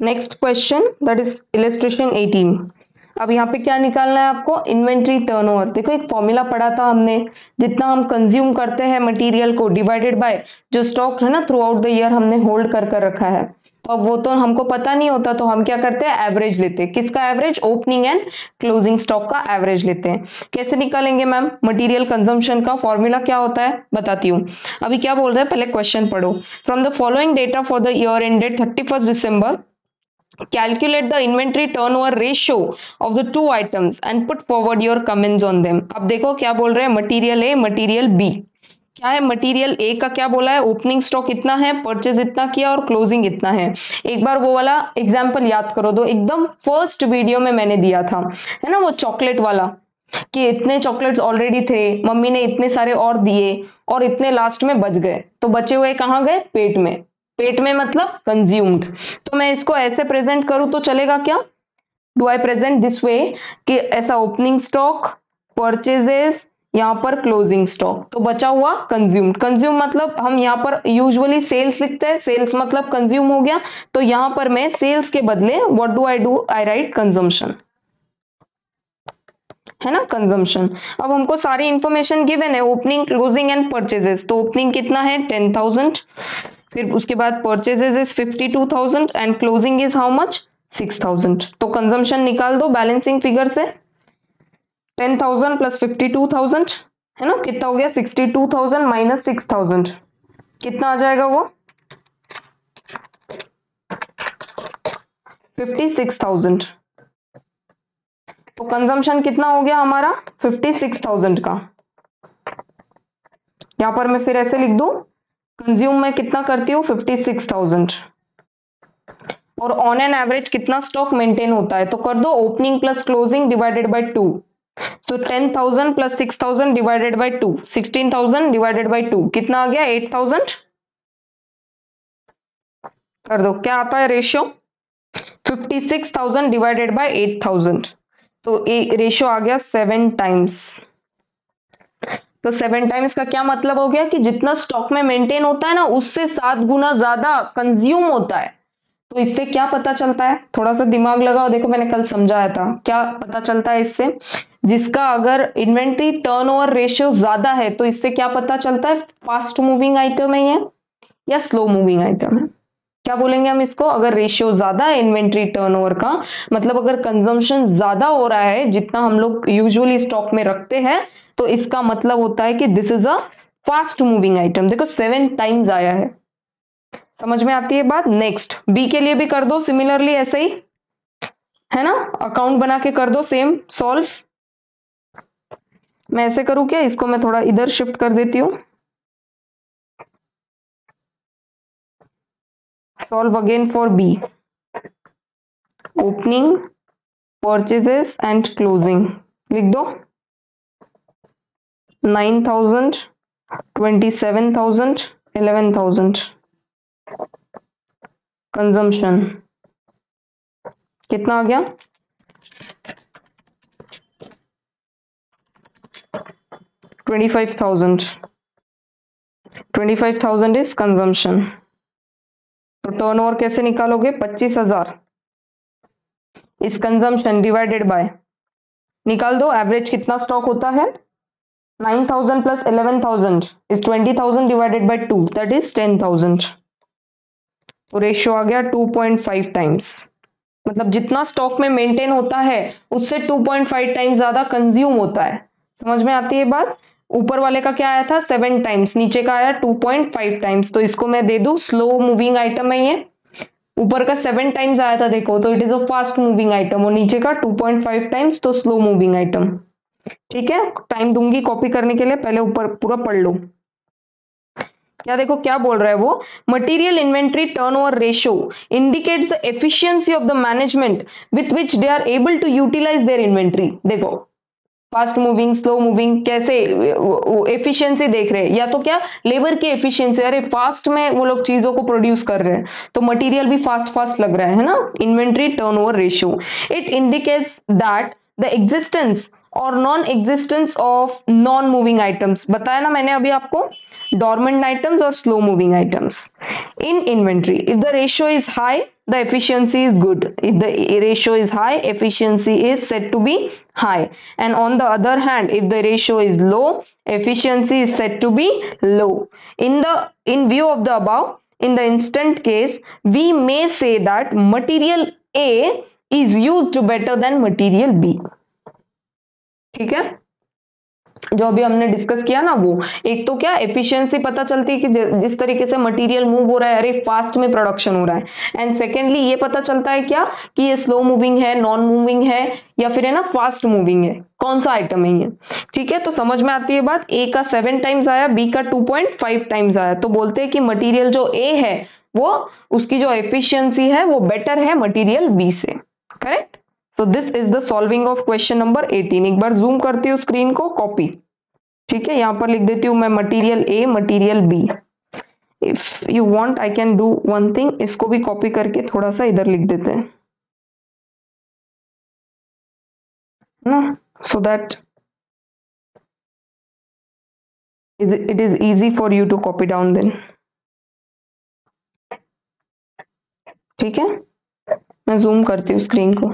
Next question that is illustration 18। अब यहाँ पे क्या निकालना है आपको, इन्वेंट्री टर्नओवर। देखो एक फॉर्मूला पढ़ा था हमने, जितना हम कंज्यूम करते हैं मटेरियल को डिवाइडेड बाय जो स्टॉक है ना थ्रू आउट द ईयर हमने होल्ड कर रखा है। तो अब वो तो हमको पता नहीं होता, तो हम क्या करते हैं, एवरेज लेते हैं। किसका average, opening and closing stock का एवरेज लेते हैं। कैसे निकालेंगे मैम, मटेरियल कंजम्पशन का फॉर्मूला क्या होता है बताती हूँ। अभी क्या बोल रहे हैं, पहले क्वेश्चन पढ़ो। From the following data for the year ended 31 December, calculate the inventory turnover ratio of the two items and put forward your comments on them। अब देखो क्या बोल रहे हैं, मटेरियल ए मटेरियल बी। क्या है, मटेरियल ए का क्या बोला है, ओपनिंग स्टॉक इतना है, परचेज इतना किया और क्लोजिंग इतना है। एक बार वो वाला एग्जांपल याद करो, दो एकदम फर्स्ट वीडियो में मैंने दिया था, है ना, वो चॉकलेट वाला, कि इतने चॉकलेट्स ऑलरेडी थे, मम्मी ने इतने सारे और दिए और इतने लास्ट में बच गए, तो बचे हुए कहाँ गए, पेट में। पेट में मतलब कंज्यूम्ड। तो मैं इसको ऐसे प्रेजेंट करूं तो चलेगा क्या, do I present this way, कि ऐसा ओपनिंग स्टॉक, परचेजेस, यहाँ पर क्लोजिंग स्टॉक, तो बचा हुआ कंज्यूम्ड। कंज्यूम मतलब हम यहाँ पर यूजुअली सेल्स लिखते हैं, सेल्स मतलब कंज्यूम हो गया, तो यहाँ पर मैं सेल्स के बदले what do, I right consumption, है ना, कंजम्पशन। अब हमको सारी इंफॉर्मेशन गिवन है, ओपनिंग क्लोजिंग एंड परचेजेस। तो ओपनिंग कितना है 10,000, फिर उसके बाद purchases is 52,000 and closing is how much 6,000। तो कंजम्पशन निकाल दो बैलेंसिंग फिगर से, 10,000 प्लस 52,000 है ना, कितना हो गया 62,000 माइनस 6,000, कितना आ जाएगा वो 56,000। तो कंजम्पशन कितना हो गया हमारा 56,000 का। यहां पर मैं फिर ऐसे लिख दूं, कंज्यूम में कितना करती हूँ 56,000, और ऑन एन एवरेज कितना स्टॉक मेंटेन होता है, तो कर दो opening plus closing divided by 2। तो 10,000 plus 6,000 divided by 2, 16,000 divided by 2, कितना आ गया 8,000। कर दो, क्या आता है रेशियो, 56,000 डिवाइडेड बाय 8,000, तो रेशियो आ गया 7 टाइम्स। तो 7 टाइम्स का क्या मतलब हो गया कि जितना स्टॉक में मेंटेन होता है ना, उससे 7 गुना ज्यादा कंज्यूम होता है। तो इससे क्या पता चलता है, थोड़ा सा दिमाग लगाओ, देखो मैंने कल समझाया था, क्या पता चलता है इससे, जिसका अगर इन्वेंट्री टर्नओवर रेशियो ज्यादा है, तो इससे क्या पता चलता है, फास्ट मूविंग आइटम है ये या स्लो मूविंग आइटम है। क्या बोलेंगे हम इसको, अगर रेशियो ज्यादा है इन्वेंट्री टर्नओवर का, मतलब अगर कंजम्पशन ज्यादा हो रहा है जितना हम लोग यूजुअली स्टॉक में रखते हैं, तो इसका मतलब होता है कि this is a fast moving item. देखो 7 टाइम्स आया है, समझ में आती है बात। नेक्स्ट बी के लिए भी कर दो सिमिलरली ऐसे ही, है ना, अकाउंट बना के कर दो सेम सॉल्व। मैं ऐसे करूं क्या, इसको मैं थोड़ा इधर शिफ्ट कर देती हूं, solve again for B, opening purchases and closing, लिख दो 9,000 27,000 11,000। कंजम्पशन कितना आ गया 25,000। 25,000 इज कंजम्पशन। तो टर्नओवर कैसे निकालोगे, 25,000 इस कंजम्पशन डिवाइडेड बाय, निकाल दो एवरेज कितना स्टॉक होता है, 9,000 plus 11,000 is 20,000 divided by 2 that is 10,000। तो रेशियो आ गया 2.5 टाइम्स, मतलब जितना स्टॉक में मेंटेन होता है उससे 2.5 टाइम्स ज्यादा कंज्यूम होता है। समझ में आती है बात। ऊपर वाले का क्या आया था 7 टाइम्स, नीचे का आया 2.5 टाइम्स, तो इसको मैं दे दूं स्लो मूविंग आइटम है ये। ऊपर का 7 टाइम्स आया था देखो, तो it is a fast moving item, और नीचे का 2.5 टाइम्स तो स्लो मूविंग आइटम। ठीक है, टाइम दूंगी कॉपी करने के लिए, पहले ऊपर पूरा पढ़ लो। क्या देखो क्या बोल रहा है वो, material inventory turnover ratio indicates the efficiency of the management with which they are able to utilise their inventory. देखो फास्ट मूविंग स्लो मूविंग कैसे एफिशिएंसी देख रहे हैं, या तो क्या लेबर की एफिशिएंसी, अरे फास्ट में वो लोग चीजों को प्रोड्यूस कर रहे हैं तो मटेरियल भी फास्ट फास्ट लग रहा है ना। Inventory turnover ratio it indicates that the existence और non existence of non moving items, बताया ना मैंने अभी आपको, dormant items or slow moving items in inventory. If the ratio is high, the efficiency is good. If the ratio is high, efficiency is said to be high. And on the other hand, if the ratio is low, efficiency is said to be low. In view of the above, in the instant case, we may say that material A is used better than material B. ठीक है, जो अभी हमने discuss किया ना, वो एक तो क्या एफिशिएंसी पता चलती है कि जिस तरीके से मटेरियल मूव हो रहा है, अरे फास्ट में प्रोडक्शन हो रहा है। एंड सेकेंडली ये पता चलता है क्या कि ये स्लो मूविंग है, नॉन मूविंग है, या फिर है ना फास्ट मूविंग है, कौन सा आइटम है ये। ठीक है, तो समझ में आती है बात। ए का 7 टाइम्स आया, बी का 2.5 टाइम्स आया, तो बोलते हैं कि मटीरियल जो ए है वो उसकी जो एफिशिएंसी है वो बेटर है मटीरियल बी से। Correct. So this is the solving of question number 18। एक बार जूम करती हूँ स्क्रीन को, कॉपी। ठीक है, यहां पर लिख देती हूं मैं material A, material B. If you want I can do one thing, इसको भी कॉपी करके थोड़ा सा इधर लिख देते हैं ना, so that it is easy for you to copy down then. ठीक है, मैं जूम करती हूँ स्क्रीन को।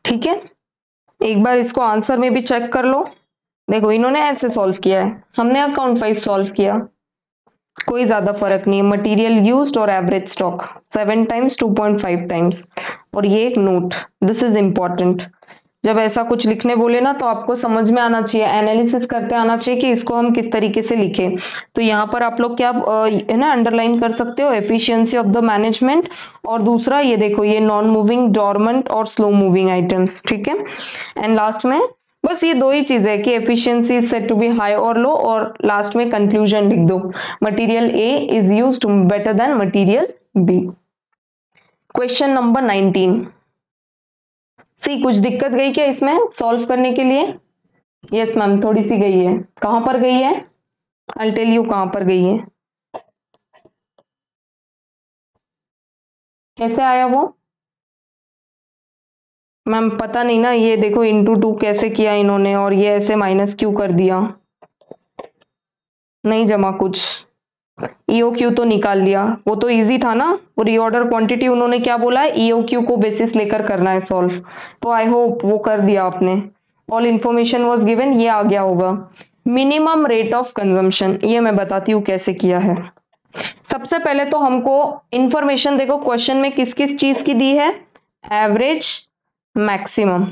ठीक है, एक बार इसको आंसर में भी चेक कर लो। देखो इन्होंने ऐसे सॉल्व किया है, हमने अकाउंट वाइज सॉल्व किया, कोई ज्यादा फर्क नहीं है। मटेरियल यूज्ड और एवरेज स्टॉक 7 टाइम्स, 2.5 टाइम्स। और ये एक नोट, दिस इज इंपॉर्टेंट। जब ऐसा कुछ लिखने बोले ना तो आपको समझ में आना चाहिए, एनालिसिस करते आना चाहिए कि इसको हम किस तरीके से लिखें। तो यहाँ पर आप लोग क्या है ना अंडरलाइन कर सकते हो, एफिशिएंसी ऑफ द मैनेजमेंट, और दूसरा ये देखो ये नॉन मूविंग, डोरमेंट और स्लो मूविंग आइटम्स। ठीक है, एंड लास्ट में बस ये दो ही चीज है कि efficiency is said to be high और लो, और लास्ट में कंक्लूजन लिख दो, material A is used better than material B. Question number 19। सी कुछ दिक्कत गई क्या इसमें सॉल्व करने के लिए? यस मैम, थोड़ी सी गई है। कहां पर गई है? आई विल टेल यू कहां पर गई है। कैसे आया वो? मैम पता नहीं ना, ये देखो इंटू 2 कैसे किया इन्होंने, और ये ऐसे माइनस क्यू कर दिया, नहीं जमा कुछ। ईओ क्यू तो निकाल लिया, वो तो इजी था ना। वो रीऑर्डर क्वांटिटी उन्होंने क्या बोला है, ईओ क्यू को बेसिस लेकर करना है सॉल्व, तो आई होप वो कर दिया आपने। ऑल इंफॉर्मेशन वाज गिवन, ये आ गया होगा। मिनिमम रेट ऑफ कंजम्पशन, ये मैं बताती हूँ कैसे किया है। सबसे पहले तो हमको इंफॉर्मेशन देखो क्वेश्चन में किस किस चीज की दी है, एवरेज, मैक्सिमम,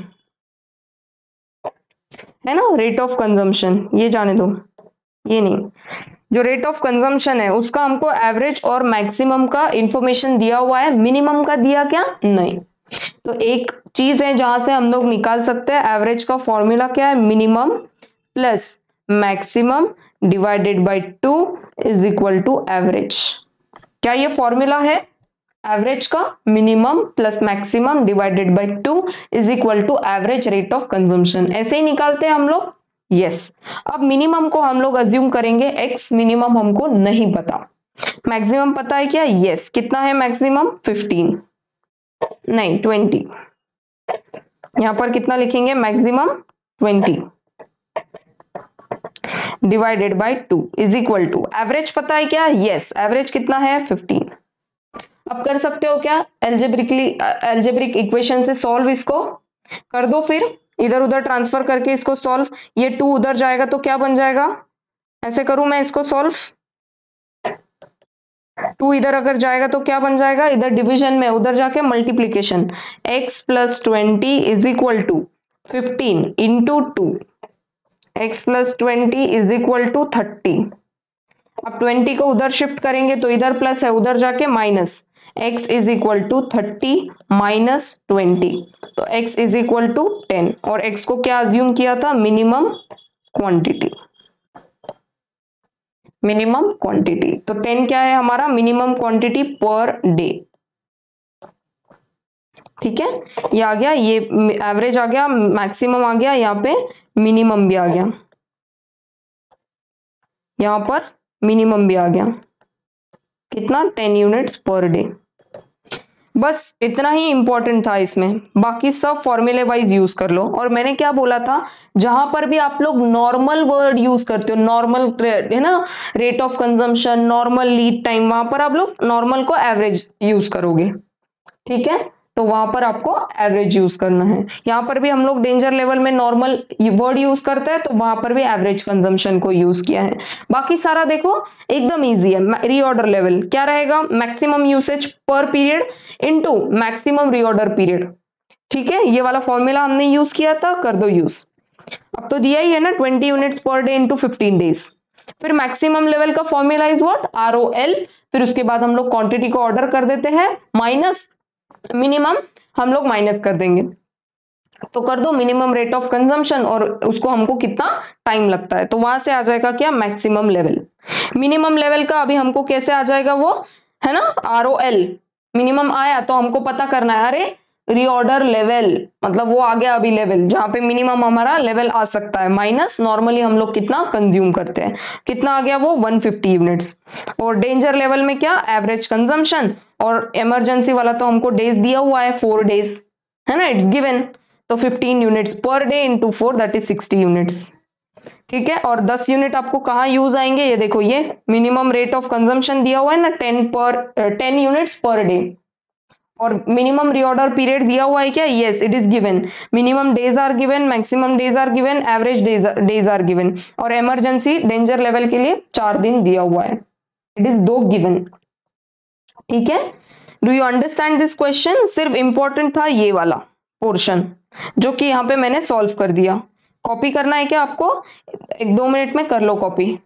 है ना, रेट ऑफ कंजम्पशन ये जाने दो, ये नहीं। जो रेट ऑफ कंजम्पशन है उसका हमको एवरेज और मैक्सिमम का इंफॉर्मेशन दिया हुआ है, मिनिमम का दिया क्या नहीं। तो एक चीज है जहां से हम लोग निकाल सकते हैं, एवरेज का फॉर्मूला क्या है, minimum plus maximum divided by 2 is equal to average. क्या ये फॉर्मूला है एवरेज का, minimum plus maximum divided by 2 is equal to average rate of consumption. ऐसे ही निकालते हैं हम लोग। यस, अब मिनिमम को हम लोग अज्यूम करेंगे x, मिनिमम हमको नहीं पता। मैक्सिमम पता है क्या? यस, कितना है मैक्सिमम? 15। नहीं 20, यहां पर कितना लिखेंगे, maximum 20 divided by 2 is equal to, average पता है क्या, यस एवरेज कितना है 15। अब कर सकते हो क्या, एल्जेब्रिक इक्वेशन से सॉल्व इसको कर दो, फिर इधर उधर ट्रांसफर करके इसको सॉल्व, ये 2 उधर जाएगा तो क्या बन जाएगा, ऐसे करूं मैं इसको सॉल्व, 2 इधर अगर जाएगा तो क्या बन जाएगा, इधर डिवीजन में उधर जाके multiplication, x plus 20 is equal to 15 into 2, x plus 20 is equal to 30। अब 20 को उधर शिफ्ट करेंगे तो इधर प्लस है, उधर जाके minus, x is equal to 30 minus 20, तो x इज इक्वल टू 10, और x को क्या अज्यूम किया था, मिनिमम क्वांटिटी, मिनिमम क्वांटिटी, तो 10 क्या है हमारा, मिनिमम क्वांटिटी पर डे। ठीक है, ये आ गया, ये एवरेज आ गया, मैक्सिमम आ गया, यहाँ पे मिनिमम भी आ गया, यहाँ पर मिनिमम भी आ गया, कितना 10 यूनिट्स पर डे। बस इतना ही इंपॉर्टेंट था इसमें, बाकी सब फॉर्मूले वाइज यूज कर लो। और मैंने क्या बोला था, जहां पर भी आप लोग नॉर्मल वर्ड यूज करते हो, नॉर्मल है ना, rate of consumption, normal lead time, वहां पर आप लोग नॉर्मल को एवरेज यूज करोगे। ठीक है, तो वहां पर आपको एवरेज यूज करना है। यहाँ पर भी हम लोग डेंजर लेवल में नॉर्मल वर्ड यूज करते हैं, तो वहां पर भी एवरेज कंजम्पशन को यूज किया है। बाकी सारा देखो एकदम इजी है। रीऑर्डर लेवल क्या रहेगा, मैक्सिमम यूसेज पर period into maximum reorder period. ठीक है, ये वाला फॉर्मूला हमने यूज किया था, कर दो यूज। अब तो दिया ही है ना, 20 units per day into 15 days. फिर मैक्सिमम लेवल का फॉर्मूला इज व्हाट, ROL। फिर उसके बाद हम लोग क्वांटिटी को ऑर्डर कर देते हैं, माइनस मिनिमम हम लोग माइनस कर देंगे, तो कर दो मिनिमम रेट ऑफ कंजम्पशन, और उसको हमको कितना टाइम लगता है, तो वहां से आ जाएगा क्या, मैक्सिमम लेवल। मिनिमम लेवल का अभी हमको कैसे आ जाएगा वो, है ना, ROL। मिनिमम आया तो हमको पता करना है, अरे रीऑर्डर लेवल, मतलब वो आ गया अभी लेवल जहां पे मिनिमम हमारा लेवल आ सकता है, माइनस नॉर्मली हम लोग कितना कंज्यूम करते हैं, कितना आ गया वो 150 यूनिट्स। और डेंजर लेवल में क्या, एवरेज कंजम्पशन, और इमरजेंसी वाला तो हमको डेज दिया हुआ है 4 डेज, है ना, इट्स गिवन, तो 15 units per day into 4 that is 60 units. ठीक है, और 10 यूनिट आपको कहाँ यूज आएंगे, ये देखो, ये मिनिमम रेट ऑफ कंजम्पशन दिया हुआ है ना, 10 यूनिट्स पर डे, और मिनिमम रीऑर्डर पीरियड दिया हुआ है क्या, yes it is given, minimum days are given, maximum days are given, average days are given, और इमरजेंसी डेंजर लेवल के लिए 4 दिन दिया हुआ है, इट इज 2 गिवन। ठीक है, do you understand this question, सिर्फ इंपॉर्टेंट था ये वाला पोर्शन जो कि यहाँ पे मैंने सॉल्व कर दिया। कॉपी करना है क्या आपको, 1-2 मिनट में कर लो copy.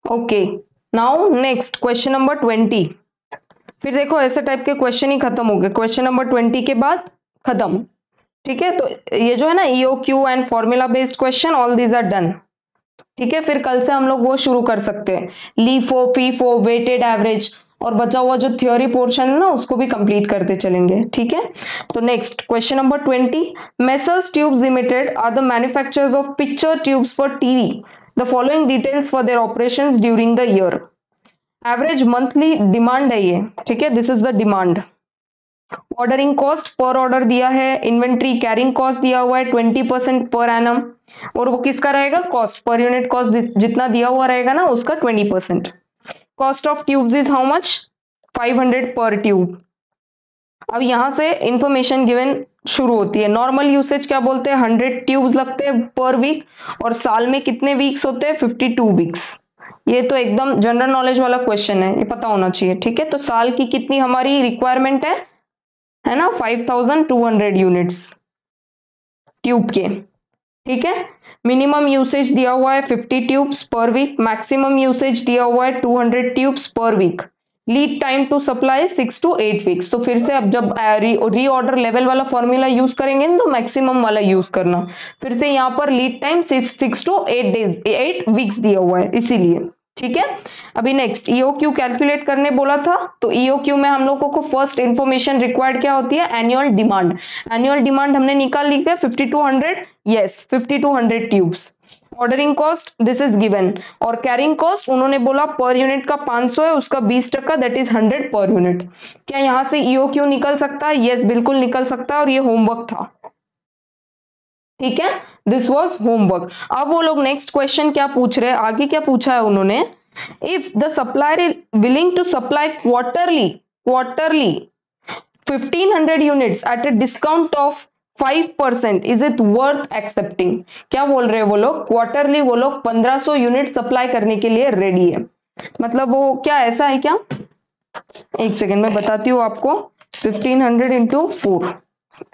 Okay, now next question number 20। फिर देखो ऐसे टाइप के क्वेश्चन ही खत्म हो गए, क्वेश्चन नंबर 20 के बाद खत्म। ठीक है, तो ये जो है ना EOQ and formula based question, all these are done. ठीक है, फिर कल से हम लोग वो शुरू कर सकते हैं, LIFO, FIFO, वेटेड एवरेज, और बचा हुआ जो थ्योरी पोर्शन है ना उसको भी कंप्लीट करते चलेंगे। ठीक है, तो next question number 20, messrs Tubes Limited are the manufacturers of picture tubes for TV, the following details for their operations during the year. Average monthly demand है ये, ठीक है, this is the demand. Ordering cost per order दिया है, inventory carrying cost दिया हुआ है 20% per annum, और वो किसका रहेगा, कॉस्ट पर यूनिट कॉस्ट जितना दिया हुआ रहेगा ना उसका 20%। Cost of tubes is how much, 500 पर ट्यूब। अब यहां से इंफॉर्मेशन गिवन शुरू होती है। नॉर्मल यूसेज क्या बोलते हैं, 100 ट्यूब्स लगते हैं पर वीक, और साल में कितने वीक्स होते हैं, 52 वीक्स। ये तो एकदम जनरल नॉलेज वाला क्वेश्चन है, ये पता होना चाहिए, ठीक है। तो साल की कितनी हमारी रिक्वायरमेंट है ना, 5200 यूनिट्स ट्यूब के, ठीक है। मिनिमम यूसेज दिया हुआ है 50 tubes per week, maximum usage दिया हुआ है 200 tubes per week, lead time to supply 6 to 8 weeks. तो फिर से अब जब री ऑर्डर लेवल वाला फॉर्मूला यूज करेंगे ना, तो मैक्सिमम वाला यूज करना। फिर से यहाँ पर lead time 6 to 8 days 8 weeks दिया हुआ है, इसीलिए, ठीक है। अभी नेक्स्ट ईओक्यू कैलकुलेट करने बोला था, तो ईओक्यू में हम लोगों को फर्स्ट इंफॉर्मेशन रिक्वायर्ड क्या होती है, एनुअल डिमांड। एनुअल डिमांड हमने निकाल ली है 5200, yes 5200 tubes. Ordering cost this is given, और कैरिंग कॉस्ट उन्होंने बोला पर यूनिट का 500 है, उसका 20%, दैट इज 100 पर यूनिट। क्या यहाँ से ईओक्यू निकल सकता है, यस बिल्कुल निकल सकता है, और ये होमवर्क था, ठीक है, दिस वॉज होमवर्क। अब वो लोग नेक्स्ट क्वेश्चन क्या पूछ रहे हैं, आगे क्या पूछा है उन्होंने, if the supplier is willing to supply quarterly 1500 units at a discount of 5%, is it worth accepting. क्या बोल रहे हैं वो लोग, क्वार्टरली वो लोग 1500 यूनिट सप्लाई करने के लिए रेडी है। मतलब वो क्या ऐसा है क्या, एक सेकेंड में बताती हूँ आपको। 1500 इंटू 4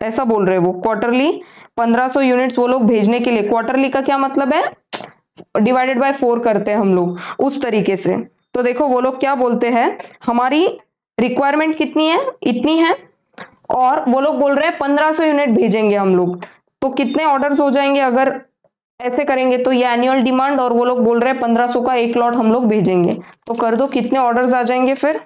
ऐसा बोल रहे हैं वो, क्वार्टरली 1500 यूनिट्स वो लोग भेजने के लिए। क्वार्टरली का क्या मतलब है, डिवाइडेड बाय 4 करते हैं हम लोग उस तरीके से। तो देखो वो लोग क्या बोलते हैं, हमारी रिक्वायरमेंट कितनी है, इतनी है, और वो लोग बोल रहे हैं 1500 यूनिट भेजेंगे हम लोग। तो कितने ऑर्डर्स हो जाएंगे अगर ऐसे करेंगे, तो ये एनुअल डिमांड, और वो लोग बोल रहे हैं 1500 का एक लॉट हम लोग भेजेंगे। तो कर दो, कितने ऑर्डर्स आ जाएंगे फिर,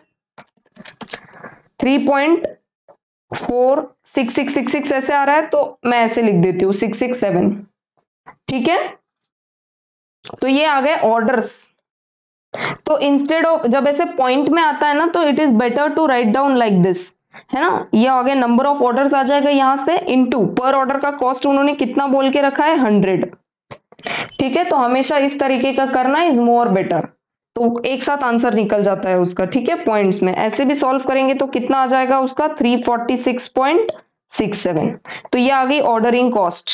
3.46666 ऐसे आ रहा है, तो मैं ऐसे लिख देती हूँ 667, ठीक है। तो ये आ गए ऑर्डर्स। तो इंस्टेड ऑफ, जब ऐसे पॉइंट में आता है ना, तो it is better to write down like this, है ना। ये आ गए नंबर ऑफ ऑर्डर्स आ जाएगा यहां से, इनटू पर ऑर्डर का कॉस्ट उन्होंने कितना बोल के रखा है, 100, ठीक है। तो हमेशा इस तरीके का करना इज मोर बेटर, तो एक साथ आंसर निकल जाता है उसका, ठीक है। पॉइंट्स में ऐसे भी सॉल्व करेंगे तो कितना आ जाएगा उसका, 346.67। तो ये आ गई ऑर्डरिंग कॉस्ट,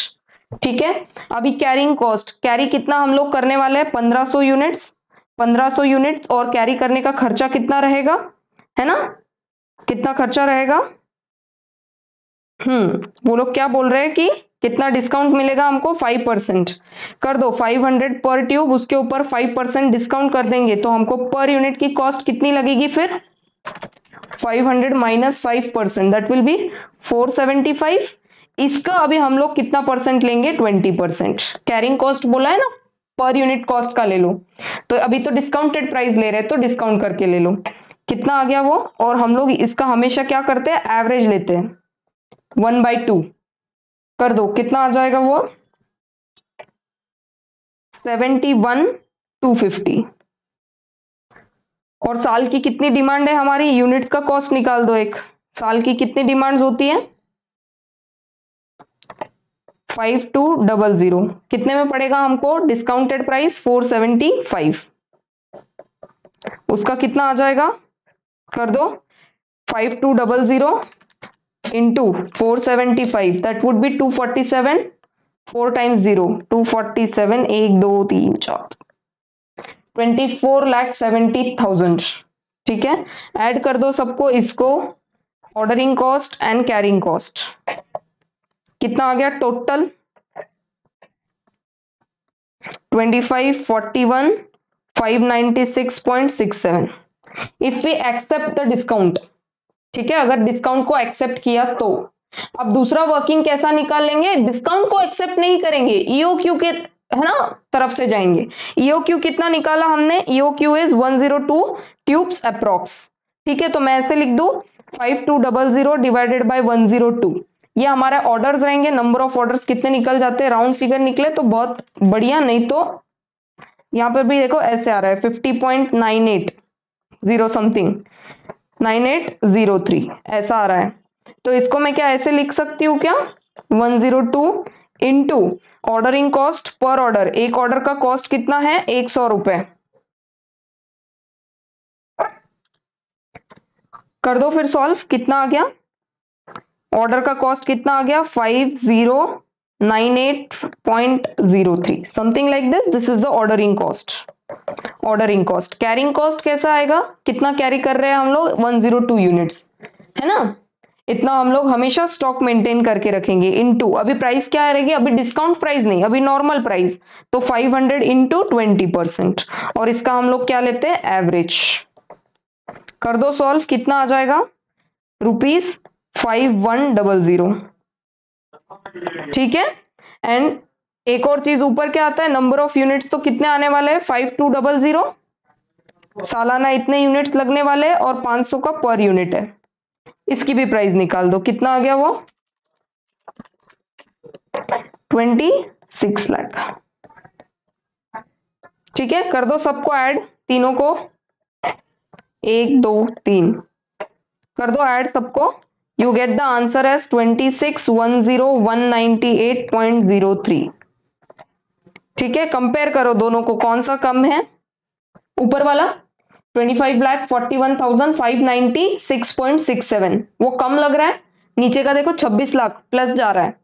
ठीक है। अभी कैरिंग कॉस्ट, कैरी कितना हम लोग करने वाले हैं, 1500 यूनिट्स, 1500 यूनिट्स, और कैरी करने का खर्चा कितना रहेगा, है ना, कितना खर्चा रहेगा। वो लोग क्या बोल रहे हैं कि कितना डिस्काउंट मिलेगा हमको, 5%। कर दो 500 पर ट्यूब, उसके ऊपर 5% डिस्काउंट कर देंगे, तो हमको पर यूनिट की कॉस्ट कितनी लगेगी फिर, 500 माइनस 5%, दैट विल बी 475। इसका अभी हम लोग कितना परसेंट लेंगे, 20%। कैरिंग कॉस्ट बोला है ना, पर यूनिट कॉस्ट का ले लो, तो अभी तो डिस्काउंटेड प्राइस ले रहे हैं, तो डिस्काउंट करके ले लो। कितना आ गया वो, और हम लोग इसका हमेशा क्या करते हैं, एवरेज लेते हैं, 1/2 कर दो, कितना आ जाएगा वो, 71,250। और साल की कितनी डिमांड है हमारी, यूनिट्स का कॉस्ट निकाल दो, एक साल की कितनी डिमांड्स होती है, 5200, कितने में पड़ेगा हमको, डिस्काउंटेड प्राइस 475, उसका कितना आ जाएगा, कर दो 5200 into 475, that would be 247, 4 times 0 247, 1 2 3 4, 24,70,000, ठीक है। ऐड कर दो सबको, इसको ordering cost and carrying cost, कितना आ गया total, 2541,596.67। If we accept the discount, ठीक है, अगर डिस्काउंट को एक्सेप्ट किया तो। अब दूसरा वर्किंग कैसा निकाल लेंगे, डिस्काउंट को एक्सेप्ट नहीं करेंगे, ईओक्यू के, है ना, तरफ से जाएंगे। ईओक्यू कितना निकाला हमने, ईओक्यू इज 102 ट्यूब्स अप्रॉक्स, ठीक है। तो मैं ऐसे लिख दूं 5200 डिवाइडेड बाय 102, ये हमारा ऑर्डर्स रहेंगे। नंबर ऑफ ऑर्डर्स कितने निकल जाते हैं, राउंड फिगर निकले तो बहुत बढ़िया, नहीं तो यहाँ पर भी देखो ऐसे आ रहा है 50.980 समथिंग, 9803 ऐसा आ रहा है। तो इसको मैं क्या ऐसे लिख सकती हूँ क्या, 102 into ordering cost per order, एक ऑर्डर का कॉस्ट कितना है, 100 रुपए, कर दो फिर सॉल्व, कितना आ गया, ऑर्डर का कॉस्ट कितना आ गया 5098.03 something like this. This is the ordering cost. Ordering cost. Carrying cost कैसा आएगा, कितना कैरी कर रहे हैं हम लोग 102 यूनिट्स, है ना. इतना हम लोग हमेशा स्टॉक मेंटेन करके रखेंगे. इनटू अभी प्राइस क्या रहेगी, अभी डिस्काउंट प्राइस नहीं, अभी नॉर्मल प्राइस, तो 500 इंटू 20%. और इसका हम लोग क्या लेते हैं, एवरेज. कर दो सॉल्व, कितना आ जाएगा ₹5100. ठीक है. एंड एक और चीज ऊपर क्या आता है, नंबर ऑफ यूनिट्स तो कितने आने वाले हैं 5200. सालाना इतने यूनिट्स लगने वाले हैं और 500 का पर यूनिट है. इसकी भी प्राइस निकाल दो, कितना आ गया वो 26 लाख. ठीक है. कर दो सबको ऐड, तीनों को, 1 2 3 कर दो ऐड सबको. You get the answer as 26,10198.03. ठीक है. कंपेयर करो दोनों को, कौन सा कम है, ऊपर वाला 25,41,596.67 वो कम लग रहा है. नीचे का देखो 26 लाख प्लस जा रहा है.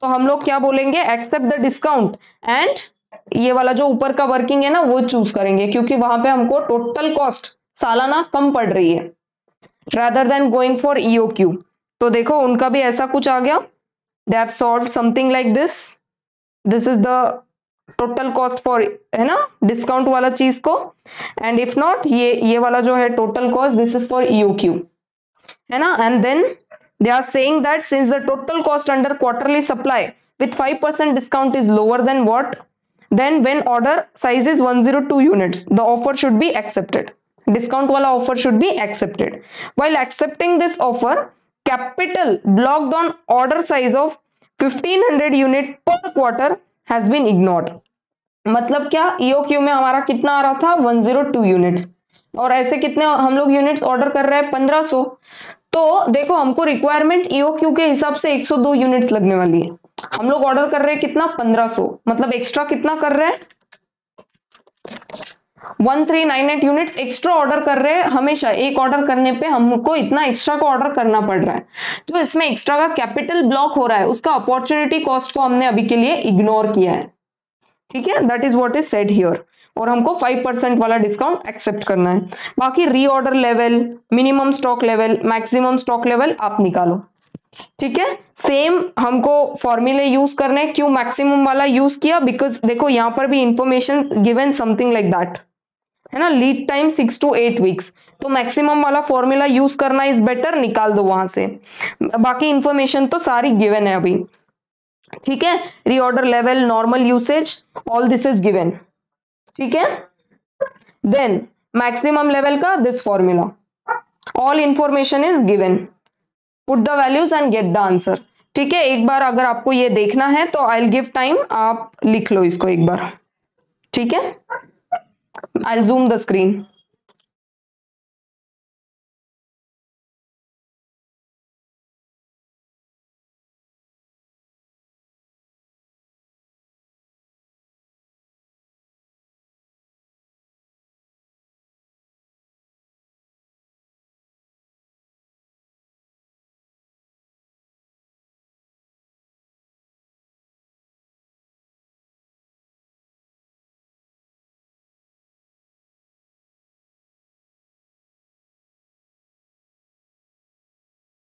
तो हम लोग क्या बोलेंगे, एक्सेप्ट द डिस्काउंट एंड ये वाला जो ऊपर का वर्किंग है ना वो चूज करेंगे, क्योंकि वहां पे हमको टोटल कॉस्ट सालाना कम पड़ रही है rather than going for EOQ. तो देखो उनका भी ऐसा कुछ आ गया. they have solved something like this. this is the total cost for, है ना, डिस्काउंट वाला चीज को. एंड इफ नॉट ये वाला जो है total cost, this is for EOQ, है ना. And then they are saying that since the total cost under quarterly supply with 5% discount is lower than what, then when order size is 102 units the offer should be accepted. Discount wala offer should be accepted. While accepting this offer, capital blocked on order size of 1500 unit per quarter has been ignored. मतलब क्या, EOQ में हमारा कितना आ रहा था 102 units, और ऐसे कितने हम लोग यूनिट्स ऑर्डर कर रहे हैं 1500. तो देखो हमको रिक्वायरमेंट EOQ के हिसाब से 102 यूनिट्स लगने वाली है. हम लोग ऑर्डर कर रहे हैं कितना 1500, मतलब एक्स्ट्रा कितना कर रहे हैं 1398 यूनिट्स एक्स्ट्रा ऑर्डर कर रहे हैं. हमेशा एक ऑर्डर करने पे हमको इतना एक्स्ट्रा का ऑर्डर करना पड़ रहा है. जो इसमें एक्स्ट्रा का कैपिटल ब्लॉक हो रहा है उसका अपॉर्चुनिटी कॉस्ट को हमने अभी के लिए इग्नोर किया है. ठीक है. That is what is said here. और हमको 5% वाला डिस्काउंट एक्सेप्ट करना है. बाकी reorder level, minimum stock level, maximum stock level आप निकालो. ठीक है. सेम हमको फॉर्मूले यूज करने. क्यों मैक्सिमम वाला यूज किया, बिकॉज देखो यहाँ पर भी information given something like that, है ना. लीड टाइम 6 to 8 वीक्स, तो मैक्सिमम वाला फॉर्मूला यूज करना इज बेटर. निकाल दो वहां से, बाकी इंफॉर्मेशन तो सारी गिवन है अभी. ठीक है. Reorder level, normal usage, all this is given. ठीक है. देन मैक्सिमम लेवल का this formula, all information is given. Put the values and gate the answer. ठीक है. एक बार अगर आपको ये देखना है तो आई विल गिव टाइम, आप लिख लो इसको एक बार. ठीक है. I'll zoom the screen.